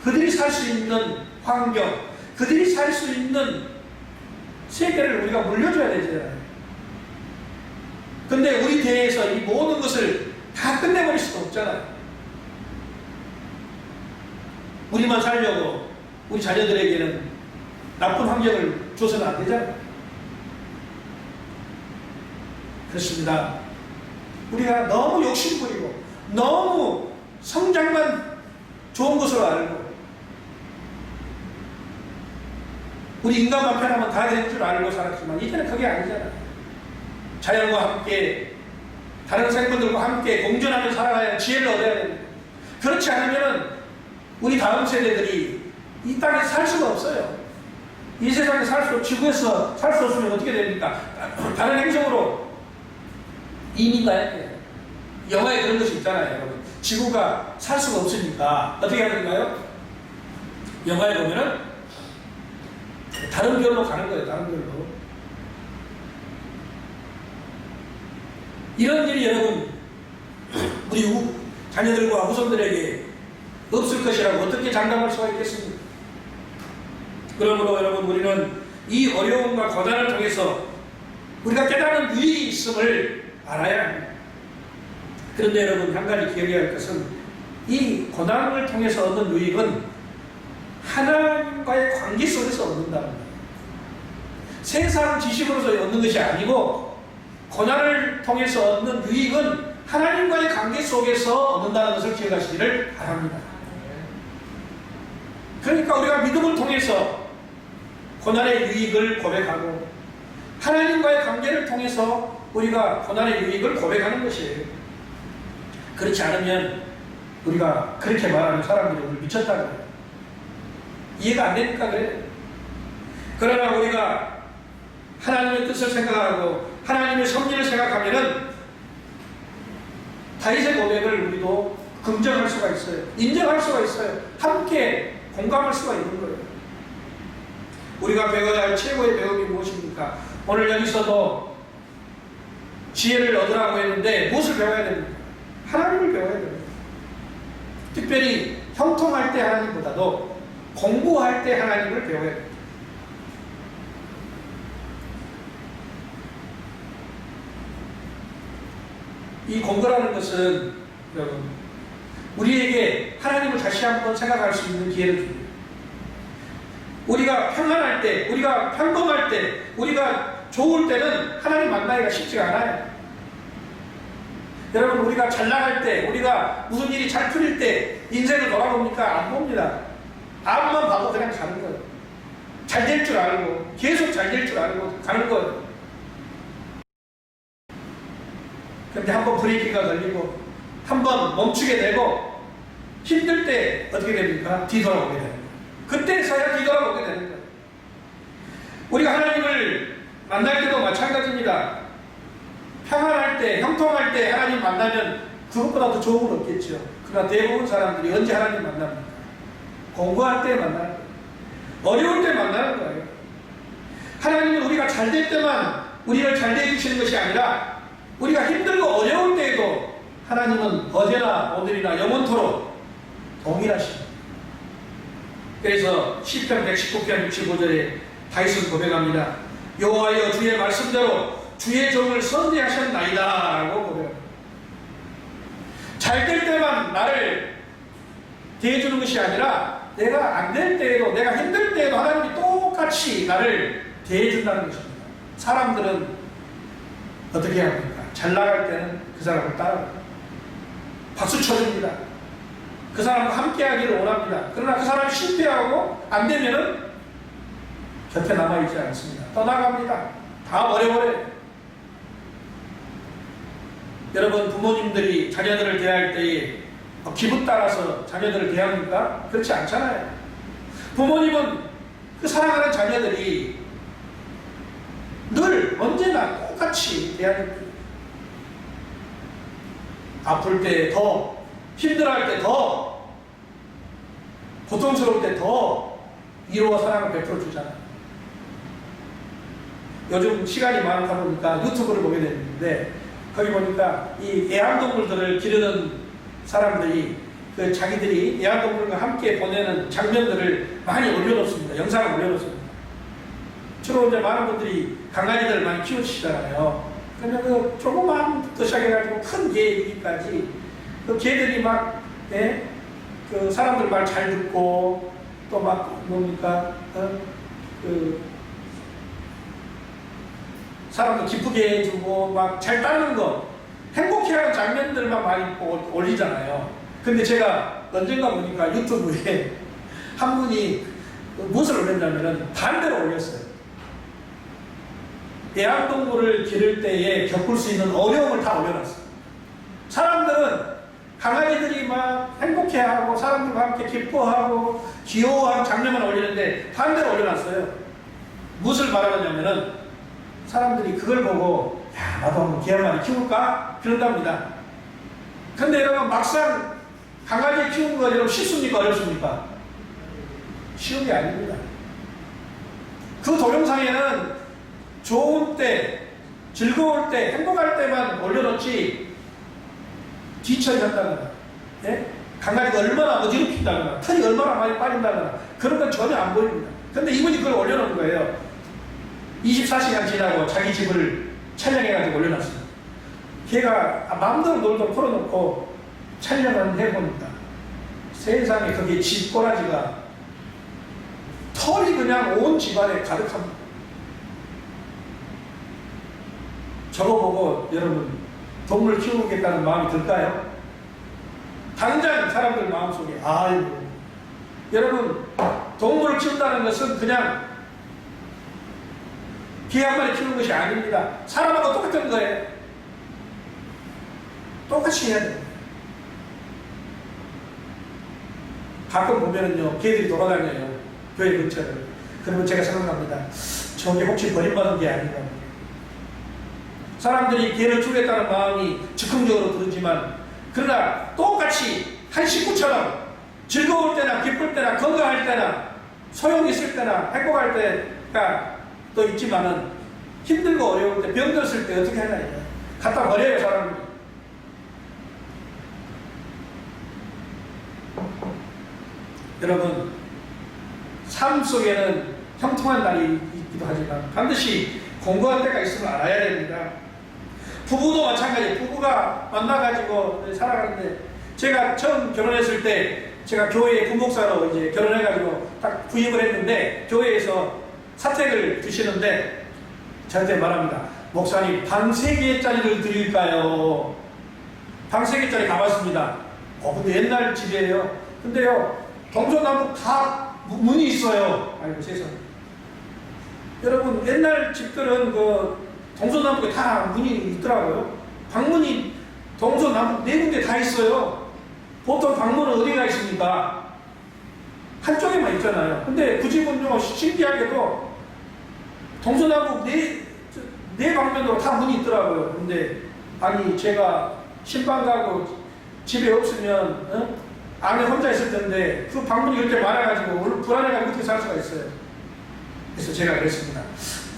그들이 살 수 있는 환경, 그들이 살 수 있는 세계를 우리가 물려줘야 되잖아요. 근데 우리 대에서 이 모든 것을 다 끝내버릴 수도 없잖아요. 우리만 살려고 우리 자녀들에게는 나쁜 환경을 줘서는 안 되잖아요. 그렇습니다. 우리가 너무 욕심부리고 너무 성장만 좋은 것으로 알고 우리 인간만 편하면 다 되는 줄 알고 살았지만 이제는 그게 아니잖아요. 자연과 함께 다른 생물들과 함께 공존하며 살아가야 지혜를 얻어야 됩니다. 그렇지 않으면 우리 다음 세대들이 이 땅에 살 수가 없어요. 이 세상에 지구에서 살 수 없으면 어떻게 됩니까? 다른 행성으로 이민 가야 돼요. 영화에 그런 것이 있잖아요, 여러분. 지구가 살 수가 없으니까 어떻게 해야 되는가요? 영화에 보면은 다른 별로 가는 거예요, 다른 별로. 이런 일이 여러분, 우리 자녀들과 후손들에게 없을 것이라고 어떻게 장담할 수가 있겠습니까? 그러므로 여러분, 우리는 이 어려움과 고난을 통해서 우리가 깨달은 유익이 있음을 알아야 합니다. 그런데 여러분, 한 가지 기억해야 할 것은 이 고난을 통해서 얻는 유익은 하나님과의 관계 속에서 얻는다는 거예요. 세상 지식으로서 얻는 것이 아니고 고난을 통해서 얻는 유익은 하나님과의 관계 속에서 얻는다는 것을 기억하시기를 바랍니다. 그러니까 우리가 믿음을 통해서 고난의 유익을 고백하고 하나님과의 관계를 통해서 우리가 고난의 유익을 고백하는 것이에요. 그렇지 않으면 우리가 그렇게 말하는 사람들이 우리를 미쳤다고 해요. 이해가 안 되니까 그래요. 그러나 우리가 하나님의 뜻을 생각하고 하나님의 섭리를 생각하면은 다윗의 고백을 우리도 긍정할 수가 있어요. 인정할 수가 있어요. 함께 공감할 수가 있는 거예요. 우리가 배워야 할 최고의 배움이 무엇입니까? 오늘 여기서도 지혜를 얻으라고 했는데 무엇을 배워야 됩니까? 하나님을 배워야 됩니다. 특별히 형통할 때 하나님보다도 공부할 때 하나님을 배워야 됩니다. 이 공부라는 것은 여러분, 우리에게 하나님을 다시 한번 생각할 수 있는 기회를 줍니다. 우리가 평안할 때, 우리가 평범할 때, 우리가 좋을 때는 하나님 만나기가 쉽지가 않아요. 여러분, 우리가 잘 나갈 때, 우리가 무슨 일이 잘 풀릴 때 인생을 돌아봅니까? 안 봅니다. 앞만 봐도 그냥 가는 거예요. 잘 될 줄 알고 계속 잘 될 줄 알고 가는 거예요. 그런데 한번 브레이크가 걸리고 한번 멈추게 되고 힘들 때 어떻게 됩니까? 뒤돌아보게 됩니다. 그때서야 뒤돌아보게 되는 거예요. 우리가 하나님을 만날 때도 마찬가지입니다. 평안할 때, 형통할 때 하나님 만나면 그것보다 더 좋은 건 없겠죠. 그러나 대부분 사람들이 언제 하나님 만납니까? 공부할 때 만나는 거예요. 어려울 때 만나는 거예요. 하나님은 우리가 잘 될 때만 우리를 잘 대해주시는 것이 아니라 우리가 힘들고 어려울 때에도 하나님은 어제나 오늘이나 영원토록 동일하십니다. 그래서 시편 119편 65절에 다윗은 고백합니다. 여호와여, 주의 말씀대로 주의 종을 선대하셨나이다 라고 고백합니다. 잘 될 때만 나를 대해주는 것이 아니라 내가 안 될 때에도, 내가 힘들 때에도 하나님이 똑같이 나를 대해준다는 것입니다. 사람들은 어떻게 합니까? 잘 나갈 때는 그 사람을 따라갑니다. 박수 쳐줍니다. 그 사람과 함께 하기를 원합니다. 그러나 그 사람이 실패하고 안 되면은 곁에 남아있지 않습니다. 떠나갑니다. 다 버려버려요. 여러분, 부모님들이 자녀들을 대할 때에 기분 따라서 자녀들을 대합니까? 그렇지 않잖아요. 부모님은 그 사랑하는 자녀들이 늘 언제나 똑같이 대하는 거예요. 아플 때 더, 힘들어할 때 더, 고통스러울 때 더 위로와 사랑을 베풀어 주잖아요. 요즘 시간이 많다 보니까 유튜브를 보게 됐는데 거기 보니까 이 애완동물들을 기르는 사람들이 그 자기들이 애완동물과 함께 보내는 장면들을 많이 올려놓습니다. 영상을 올려놓습니다. 주로 이제 많은 분들이 강아지들을 많이 키우시잖아요. 그러면 그 조그만부터 시작해가지고 큰 개 이기까지 그 개들이 막, 예? 그 사람들 말 잘 듣고 또 막 뭡니까? 그 사람들 기쁘게 해주고 막 잘 따르는 거 행복해하는 장면들만 많이 올리잖아요. 근데 제가 언젠가 보니까 유튜브에 한 분이 무엇을 올렸냐면은 반대로 올렸어요. 애완동물을 기를 때에 겪을 수 있는 어려움을 다 올려놨어요. 사람들은 강아지들이 막 행복해하고 사람들과 함께 기뻐하고 귀여워하는 장면만 올리는데 반대로 올려놨어요. 무엇을 말하느냐면은 사람들이 그걸 보고 야 나도 한번 개 한 마리 키울까? 그런답니다. 근데 여러분 막상 강아지 키우는 거 여러분 쉽습니까? 어렵습니까? 쉬운 게 아닙니다. 그 동영상에는 좋은 때, 즐거울 때, 행복할 때만 올려놓지 뒤처리 한다거나, 예? 강아지가 얼마나 어지럽힌다거나, 털이 얼마나 많이 빠진다거나 그런 건 전혀 안 보입니다. 근데 이분이 그걸 올려놓은 거예요. 24시간 지나고 자기 집을 촬영해가지고 올려놨어요. 걔가 마음대로 놀도록 풀어놓고 촬영을 해보니까 세상에 거기에 집 꼬라지가 털이 그냥 온 집안에 가득합니다. 저거 보고 여러분 동물 키우겠다는 마음이 들까요? 당장 사람들 마음속에 아이고 여러분 동물을 키운다는 것은 그냥 개 한 마리 키우는 것이 아닙니다. 사람하고 똑같은 거예요. 똑같이 해야 돼요. 가끔 보면은요 개들이 돌아다녀요. 교회 근처를. 그러면 제가 생각합니다. 저게 혹시 버림받은 게 아닌가. 사람들이 개를 주겠다는 마음이 즉흥적으로 들지만 그러나 똑같이 한 식구처럼 즐거울 때나 기쁠 때나 건강할 때나 소용이 있을 때나 행복할 때가 또 있지만은 힘들고 어려울 때 병들었을 때 어떻게 하냐 이거야. 갖다 버려요 사람들이. 여러분 삶 속에는 형통한 날이 있기도 하지만 반드시 공고한 때가 있음을 알아야 됩니다. 부부도 마찬가지예요. 부부가 만나가지고 살아가는데 제가 처음 결혼했을 때 제가 교회에 부목사로 이제 결혼해가지고 딱 구입을 했는데 교회에서 사택을 주시는데 저한테 말합니다. 목사님 방 3개짜리를 드릴까요? 방 3개짜리 가봤습니다. 근데 옛날 집이에요. 근데요 동서남북 다 문이 있어요. 아이고 세상에. 여러분 옛날 집들은 그 동서남북에 다 문이 있더라고요. 방문이 동서남북 4군데 다 있어요. 보통 방문은 어디가 있습니까? 한쪽에만 있잖아요. 근데 그 집은요 신기하게도 동서남북 네 방면으로 다 문이 있더라고요. 근데 아니 제가 신방 가고 집에 없으면 안에 혼자 있을 텐데 그 방문이 이렇게 많아가지고 불안해가지고 어떻게 살 수가 있어요. 그래서 제가 그랬습니다.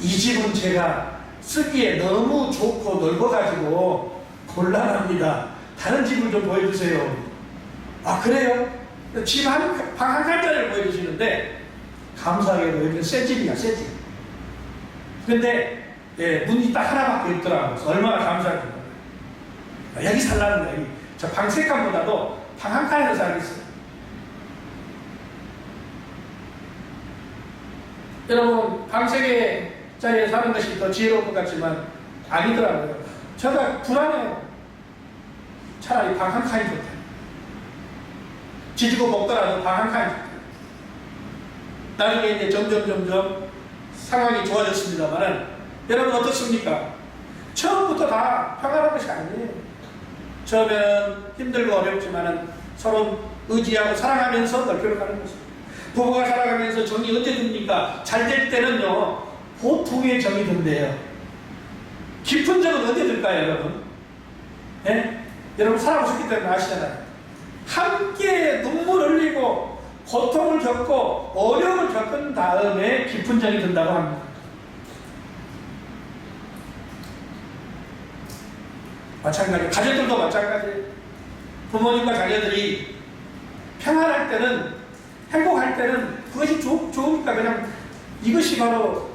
이 집은 제가 쓰기에 너무 좋고 넓어가지고 곤란합니다. 다른 집을 좀 보여주세요. 아 그래요? 집 방 한 칸짜리를 보여주시는데 감사하게도 여기는 새 집이야 새 집. 근데 예, 문이 딱 하나밖에 있더라고요. 그래서 얼마나 감사할까요? 여기 살라는 거야. 저 방 3칸보다도 방 한 칸에서 살겠어요. 여러분 방 3개짜리에 사는 것이 더 지혜로운 것 같지만 아니더라고요. 제가 불안해요. 차라리 방 한 칸이 좋다. 지지고 볶더라도 방 한 칸이 좋다. 나중에 이제 점점 상황이 좋아졌습니다만 여러분 어떻습니까? 처음부터 다 평안한 것이 아니에요. 처음에는 힘들고 어렵지만 서로 의지하고 사랑하면서 넓혀가는 것입니다. 부부가 살아가면서 정이 언제 듭니까? 잘 될 때는요 보통의 정이 든대요. 깊은 정은 언제 들까요 여러분? 예? 여러분 살아보셨기 때문에 아시잖아요. 함께 눈물 흘리고 고통을 겪고 어려움을 겪은 다음에 깊은 정이 든다고 합니다. 마찬가지 가족들도 마찬가지예요. 부모님과 자녀들이 평안할 때는, 행복할 때는 그것이 좋으니까 그냥 이것이 바로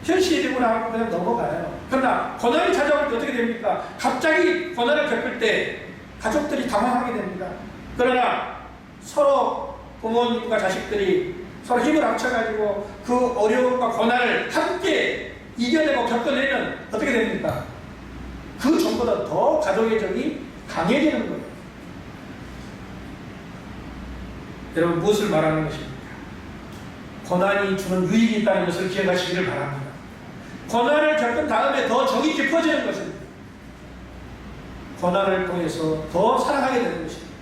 현실이구나 하고 그냥 넘어가요. 그러나 고난이 찾아올 때 어떻게 됩니까? 갑자기 고난을 겪을 때 가족들이 당황하게 됩니다. 그러나 서로 부모님과 자식들이 서로 힘을 합쳐가지고 그 어려움과 고난을 함께 이겨내고 겪어내면 어떻게 됩니까? 그 전보다 더 가족의 정이 강해지는 거예요. 여러분, 무엇을 말하는 것입니까? 고난이 주는 유익이 있다는 것을 기억하시기를 바랍니다. 고난을 겪은 다음에 더 정이 깊어지는 것입니다. 고난을 통해서 더 사랑하게 되는 것입니다.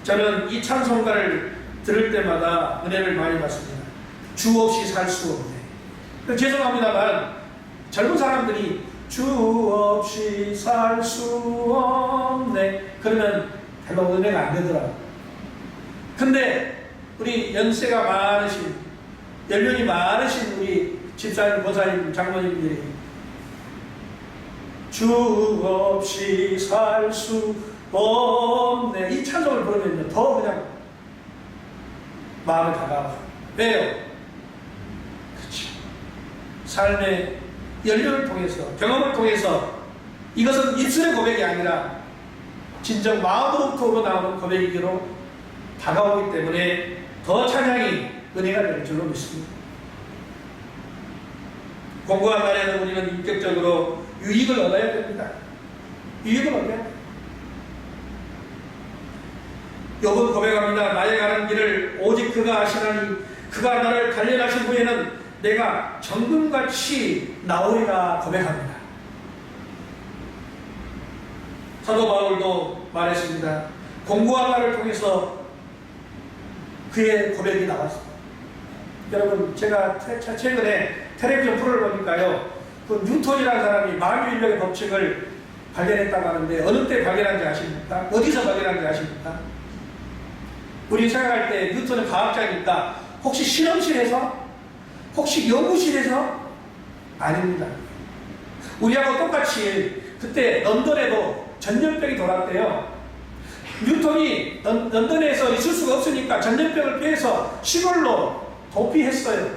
저는 이 찬송가를 들을 때마다 은혜를 많이 받습니다. 주 없이 살 수 없네. 죄송합니다만 젊은 사람들이 주 없이 살 수 없네 그러면 별로 은혜가 안 되더라고요. 근데 우리 연세가 많으신, 연령이 많으신 우리 집사님, 보사님, 장모님들이 주 없이 살 수 없네 이 찬송을 부르면 더 그냥 마음에 다가와요. 왜요? 그렇죠. 삶의 연륜을 통해서, 경험을 통해서 이것은 입술의 고백이 아니라 진정 마음으로부터 우러나오는 고백이기로 다가오기 때문에 더 찬양이 은혜가 될 줄로 믿습니다. 공부한 날에는 우리는 인격적으로 유익을 얻어야 됩니다. 유익을 얻어야 됩니다. 욥은 고백합니다. 나의 가는 길을 오직 그가 아시나니 그가 나를 단련하신 후에는 내가 정금같이 나오리라 고백합니다. 사도 바울도 말했습니다. 공부한 날을 통해서 그의 고백이 나왔습니다. 여러분, 제가 최근에 텔레비전 프로를 보니까요, 그 뉴턴이라는 사람이 만유인력의 법칙을 발견했다고 하는데 어느 때 발견한지 아십니까? 어디서 발견한지 아십니까? 우리 생각할 때 뉴턴은 과학자니까 혹시 실험실에서? 혹시 연구실에서? 아닙니다. 우리하고 똑같이 그때 런던에도 전염병이 돌았대요. 뉴턴이 런던에서 있을 수가 없으니까 전염병을 피해서 시골로 도피했어요.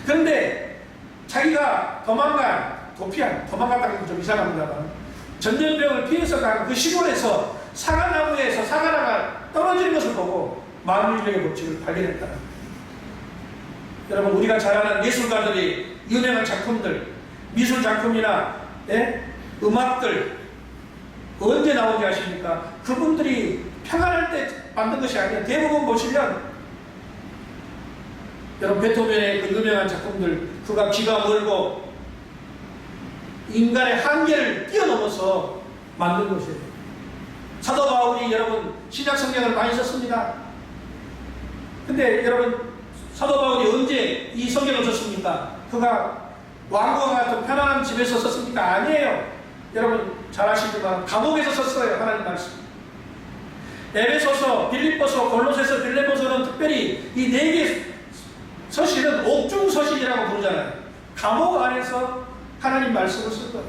그런데 자기가 도망갔다는 건 좀 이상합니다만 전염병을 피해서 간 그 시골에서 사과나무에서 사과나가 떨어지는 것을 보고 만유인력의 법칙을 발견했다. 여러분, 우리가 잘 아는 예술가들이 유명한 작품들, 미술 작품이나 음악들 언제 나온지 아십니까? 그분들이 평안할 때 만든 것이 아니라 대부분 보시면 여러분, 베토벤의 그 유명한 작품들, 그가 귀가 멀고 인간의 한계를 뛰어넘어서 만든 것이에요. 사도 바울이 여러분 신약 성경을 많이 썼습니다. 근데 여러분, 사도 바울이 언제 이 성경을 썼습니까? 그가 왕국과 같은 편안한 집에서 썼습니까? 아니에요. 여러분 잘 아시지만 감옥에서 썼어요. 하나님 말씀. 에베소서, 빌립보서, 골로새서, 빌레몬서는 특별히 이 4개 서신은 옥중 서신이라고 부르잖아요. 감옥 안에서 하나님 말씀을 쓴 거예요.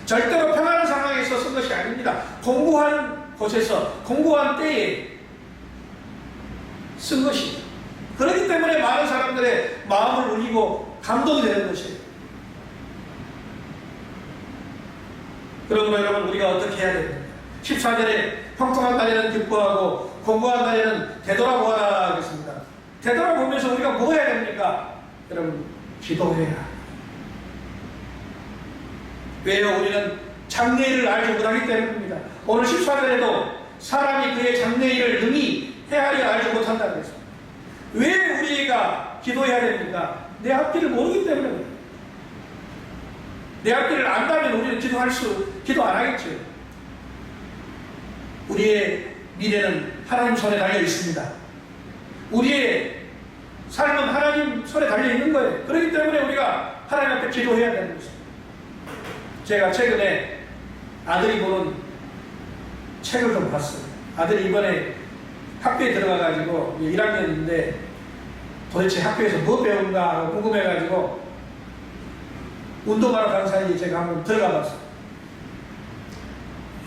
절대로 평안한 상황에서 쓴 것이 아닙니다. 공고한 곳에서, 공고한 때에 쓴 것입니다. 그렇기 때문에 많은 사람들의 마음을 울리고 감동이 되는 것이에요. 그러므로 여러분, 우리가 어떻게 해야 됩니까? 14절에 형통한 날에는 기뻐하고 공고한 날에는 되돌아보아라 하겠습니다. 되돌아보면서 우리가 뭐 해야 됩니까? 여러분, 기도해야. 왜요? 우리는 장래일을 알지 못하기 때문입니다. 오늘 14절에도 사람이 그의 장래일을 능히 헤아려 알지 못한다고 했습니다. 왜 우리가 기도해야 됩니까? 내 앞길을 모르기 때문에. 내 앞길을 안다면 우리는 기도 안 하겠죠. 우리의 미래는 하나님 손에 달려 있습니다. 우리의 삶은 하나님 손에 달려 있는 거예요. 그렇기 때문에 우리가 하나님 앞에 기도해야 되는 것입니다. 제가 최근에 아들이 보는 책을 좀 봤어요. 아들이 이번에 학교에 들어가가지고 1학년인데 도대체 학교에서 뭐 배운가 궁금해가지고 운동하러 가는 사이에 제가 한번 들어가 봤어요.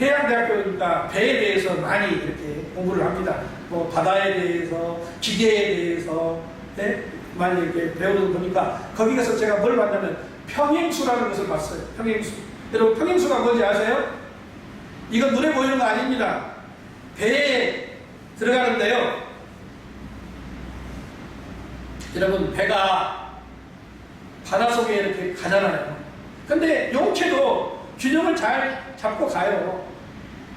해양대학교니까 배에 대해서 많이 이렇게 공부를 합니다. 뭐 바다에 대해서, 기계에 대해서 많이 이렇게 배우는 거니까 거기 가서 제가 뭘 봤냐면 평행수라는 것을 봤어요. 평행수. 여러분 평행수가 뭔지 아세요? 이건 눈에 보이는 거 아닙니다. 배에 들어가는데요. 여러분 배가 바닷속에 이렇게 가잖아요. 근데 용체도 균형을 잘 잡고 가요.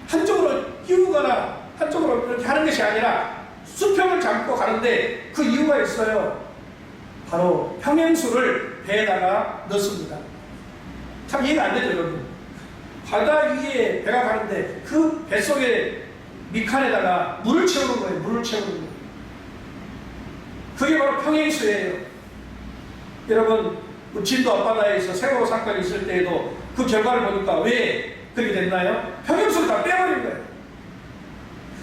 한쪽으로 끼우거나 한쪽으로 이렇게 하는 것이 아니라 수평을 잡고 가는데 그 이유가 있어요. 바로 평행수를 배에다가 넣습니다. 참 이해가 안 되죠, 여러분. 바다 위에 배가 가는데 그 뱃속에 밑칸에다가 물을 채우는 거예요. 물을 채우는 거예요. 그게 바로 평행수예요. 여러분, 진도 앞바다에서 세월호 사건이 있을 때에도 그 결과를 보니까 왜 그렇게 됐나요? 평행수를 다 빼버린 거예요.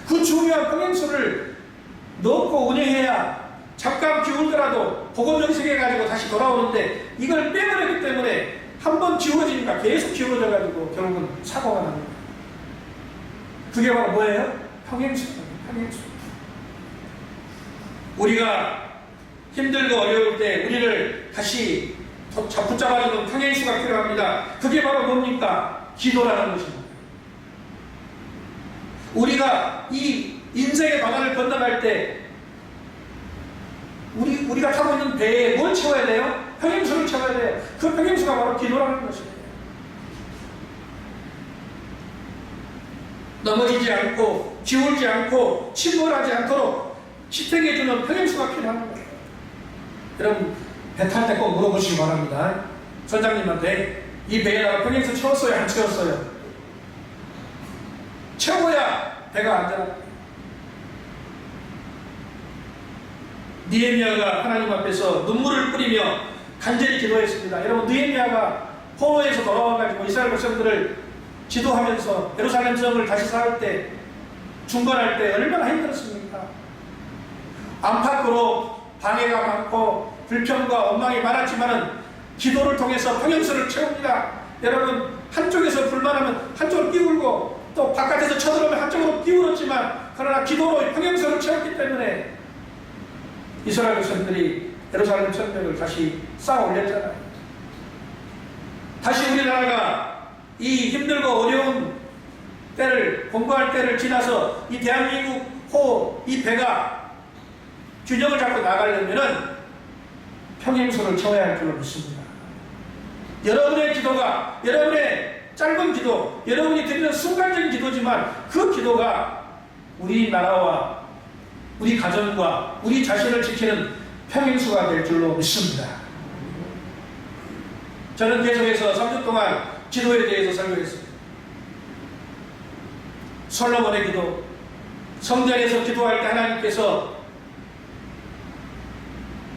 그 중요한 평행수를 넣고 운영해야 잠깐 기울더라도 보건정색해가지고 다시 돌아오는데 이걸 빼버렸기 때문에 한번 기울어지니까 계속 기울어져가지고 결국은 사고가 납니다. 그게 바로 뭐예요? 평행수입니다. 평행수. 우리가 힘들고 어려울 때 우리를 다시 붙잡아주는 평행수가 필요합니다. 그게 바로 뭡니까? 기도라는 것입니다. 우리가 이 인생의 바다를 건너갈 때 우리가 타고 있는 배에 뭘 채워야 돼요? 평행수를 채워야 돼요. 그 평행수가 바로 기도라는 것이에요. 넘어지지 않고 기울지 않고 침몰하지 않도록 지탱해주는 평행수가 필요한 거예요. 여러분 배 탈 때 꼭 물어보시기 바랍니다. 선장님한테 이 배에다가 평행수 채웠어요? 안 채웠어요? 채워야 배가 안전합니다. 느헤미야가 하나님 앞에서 눈물을 뿌리며 간절히 기도했습니다. 여러분 느헤미야가 포로에서 돌아와가지고 이스라엘 백성들을 지도하면서 예루살렘 성을 다시 쌓을 때 중건할 때 얼마나 힘들었습니까? 안팎으로 방해가 많고 불평과 원망이 많았지만은 기도를 통해서 평행수를 채웁니다. 여러분 한쪽에서 불만하면 한쪽으로 끼울고 또 바깥에서 쳐들어오면 한쪽으로 끼울었지만 그러나 기도로 평행수를 채웠기 때문에 이스라엘 백성들이 예루살렘 성벽을 다시 쌓아 올렸잖아요. 다시 우리나라가 이 힘들고 어려운 때를 공부할 때를 지나서 이 대한민국 호 이 배가 균형을 잡고 나가려면은 평행수를 채워야 할 줄로 믿습니다. 여러분의 기도가 여러분의 짧은 기도, 여러분이 드리는 순간적인 기도지만 그 기도가 우리나라와 우리 가정과 우리 자신을 지키는 평행수가 될 줄로 믿습니다. 저는 계속해서 3주 동안 기도에 대해서 설교했습니다. 솔로몬의 기도, 성전에서 기도할 때 하나님께서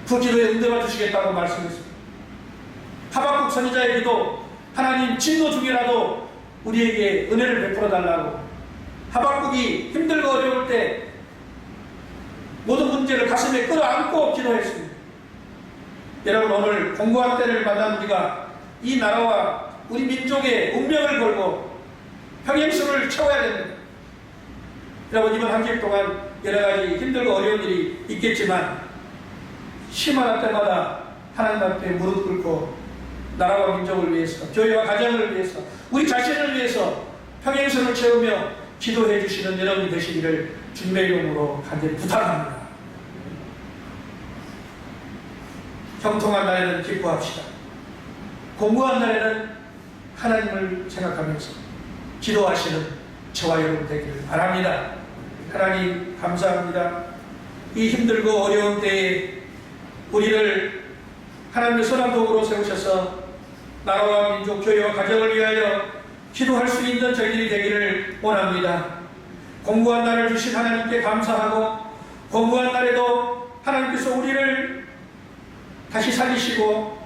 그 기도에 응답해 주시겠다고 말씀했습니다. 하박국 선지자의 기도, 하나님 진노 중이라도 우리에게 은혜를 베풀어 달라고. 하박국이 힘들고 어려울 때 모든 문제를 가슴에 끌어안고 기도했습니다. 여러분 오늘 공고한 때를 만난 우리가 이 나라와 우리 민족의 운명을 걸고 평행수를 채워야 됩니다. 여러분 이번 한 주일 동안 여러 가지 힘들고 어려운 일이 있겠지만 심한 때마다 하나님 앞에 무릎 꿇고 나라와 민족을 위해서, 교회와 가정을 위해서, 우리 자신을 위해서 평행수를 채우며 기도해 주시는 여러분이 되시기를 주님의 이름으로 간절히 부탁합니다. 형통한 날에는 기뻐합시다. 공고한 날에는 하나님을 생각하면서 기도하시는 저와 여러분 되기를 바랍니다. 하나님 감사합니다. 이 힘들고 어려운 때에 우리를 하나님의 선한 도구로 세우셔서 나라와 민족, 교회와 가정을 위하여 기도할 수 있는 저희들이 되기를 원합니다. 공고한 날을 주신 하나님께 감사하고 공고한 날에도 하나님께서 우리를 다시 살리시고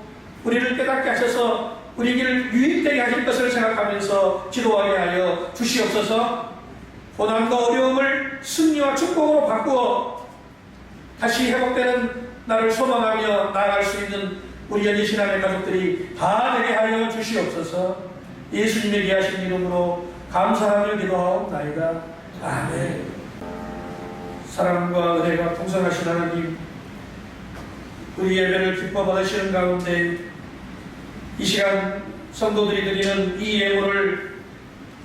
우리를 깨닫게 하셔서 우리에게 유익되게 하실 것을 생각하면서 기도하게 하여 주시옵소서. 고난과 어려움을 승리와 축복으로 바꾸어 다시 회복되는 나를 소망하며 나아갈 수 있는 우리 연희 신앙의 가족들이 다 되게 하여 주시옵소서. 예수님의 귀하신 이름으로 감사하며 기도하옵나이다. 아멘. 사랑과 은혜가 풍성하신 하나님, 우리 예배를 기뻐 받으시는 가운데 이 시간 성도들이 드리는 이 예물을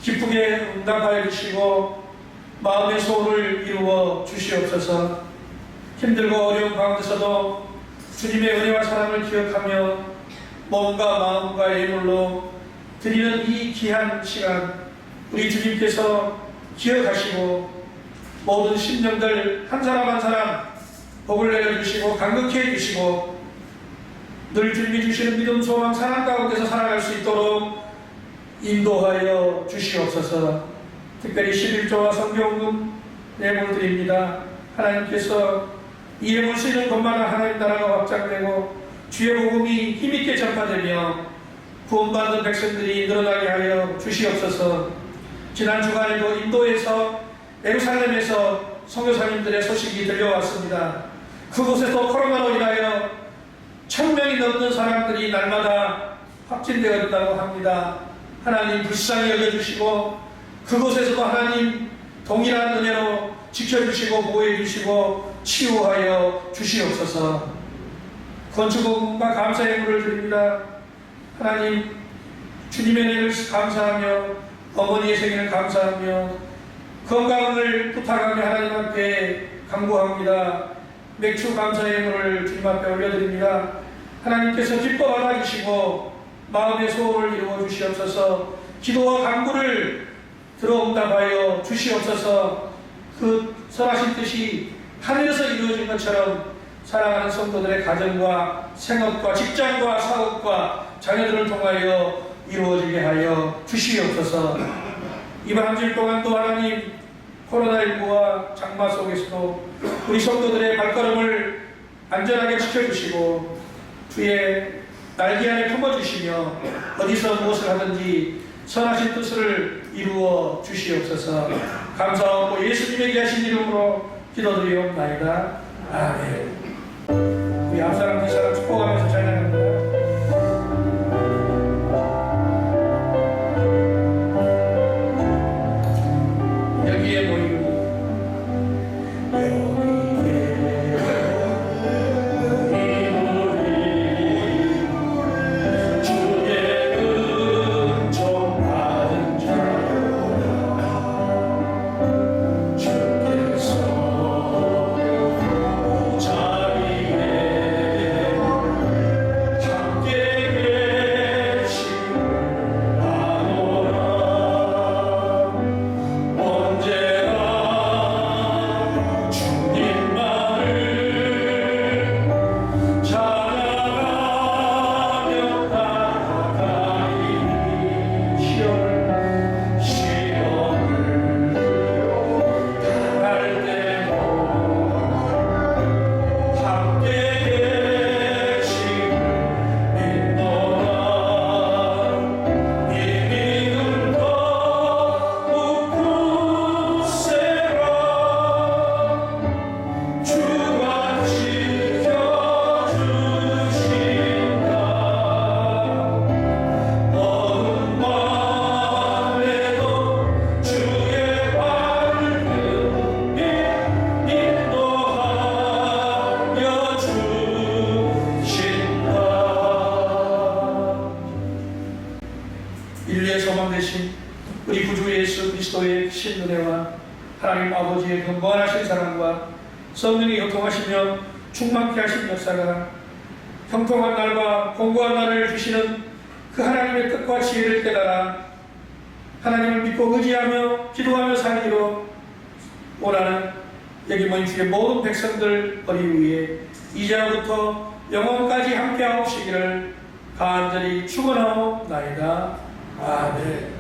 기쁘게 응답하여 주시고 마음의 소원을 이루어 주시옵소서. 힘들고 어려운 가운데서도 주님의 은혜와 사랑을 기억하며 몸과 마음과 예물로 드리는 이 귀한 시간, 우리 주님께서 기억하시고 모든 심령들 한 사람 한 사람 복을 내려주시고 강건케 해주시고 늘 주님이 주시는 믿음, 소망, 사랑 가운데서 살아갈 수 있도록 인도하여 주시옵소서. 특별히 11조와 성경금 예물 드립니다. 하나님께서 이 예물 쓰이는 곳마다 하나님 나라가 확장되고 주의 복음이 힘있게 전파되며 구원받은 백성들이 늘어나게 하여 주시옵소서. 지난 주간에도 인도에서 예루살렘에서 선교사님들의 소식이 들려왔습니다. 그곳에서 코로나로 인하여 1000명이 넘는 사람들이 날마다 확진되었다고 합니다. 하나님 불쌍히 여겨주시고 그곳에서도 하나님 동일한 은혜로 지켜주시고 보호해주시고 치유하여 주시옵소서. 건축원금과 감사의 예물을 드립니다. 하나님 주님의 은혜를 감사하며 어머니의 생일을 감사하며 건강을 부탁하며 하나님 앞에 간구합니다. 맥주 감사의 예물을 주님 앞에 올려드립니다. 하나님께서 기뻐 받아주시고 마음의 소원을 이루어 주시옵소서. 기도와 간구를 들어 응답하여 주시옵소서. 그 선하신 뜻이 하늘에서 이루어진 것처럼 사랑하는 성도들의 가정과 생업과 직장과 사업과 자녀들을 통하여 이루어지게 하여 주시옵소서. 이번 한 주일 동안도 하나님 코로나19와 장마 속에서도 우리 성도들의 발걸음을 안전하게 지켜주시고 주의 날개 안에 품어주시며 어디서 무엇을 하든지 선하신 뜻을 이루어 주시옵소서. 감사하고 예수님의 귀하신 이름으로 기도드리옵나이다. 아멘. 우리 앞사람 뒷사람 축복하면서 찬양합니다. 여기에 모이니 인류의 소망 되신 우리 구주 예수 그리스도의 신은혜와 하나님 아버지의 그 무한하신 사랑과 성령이 교통하시며 충만케 하신 역사가 형통한 날과 공고한 날을 주시는 그 하나님의 뜻과 지혜를 깨달아 하나님을 믿고 의지하며 기도하며 살기로 원하는 여기 모인 주의 모든 백성들 머리 위에 이제부터 영원까지 함께하옵시기를 간절히 축원하옵나이다. 아멘.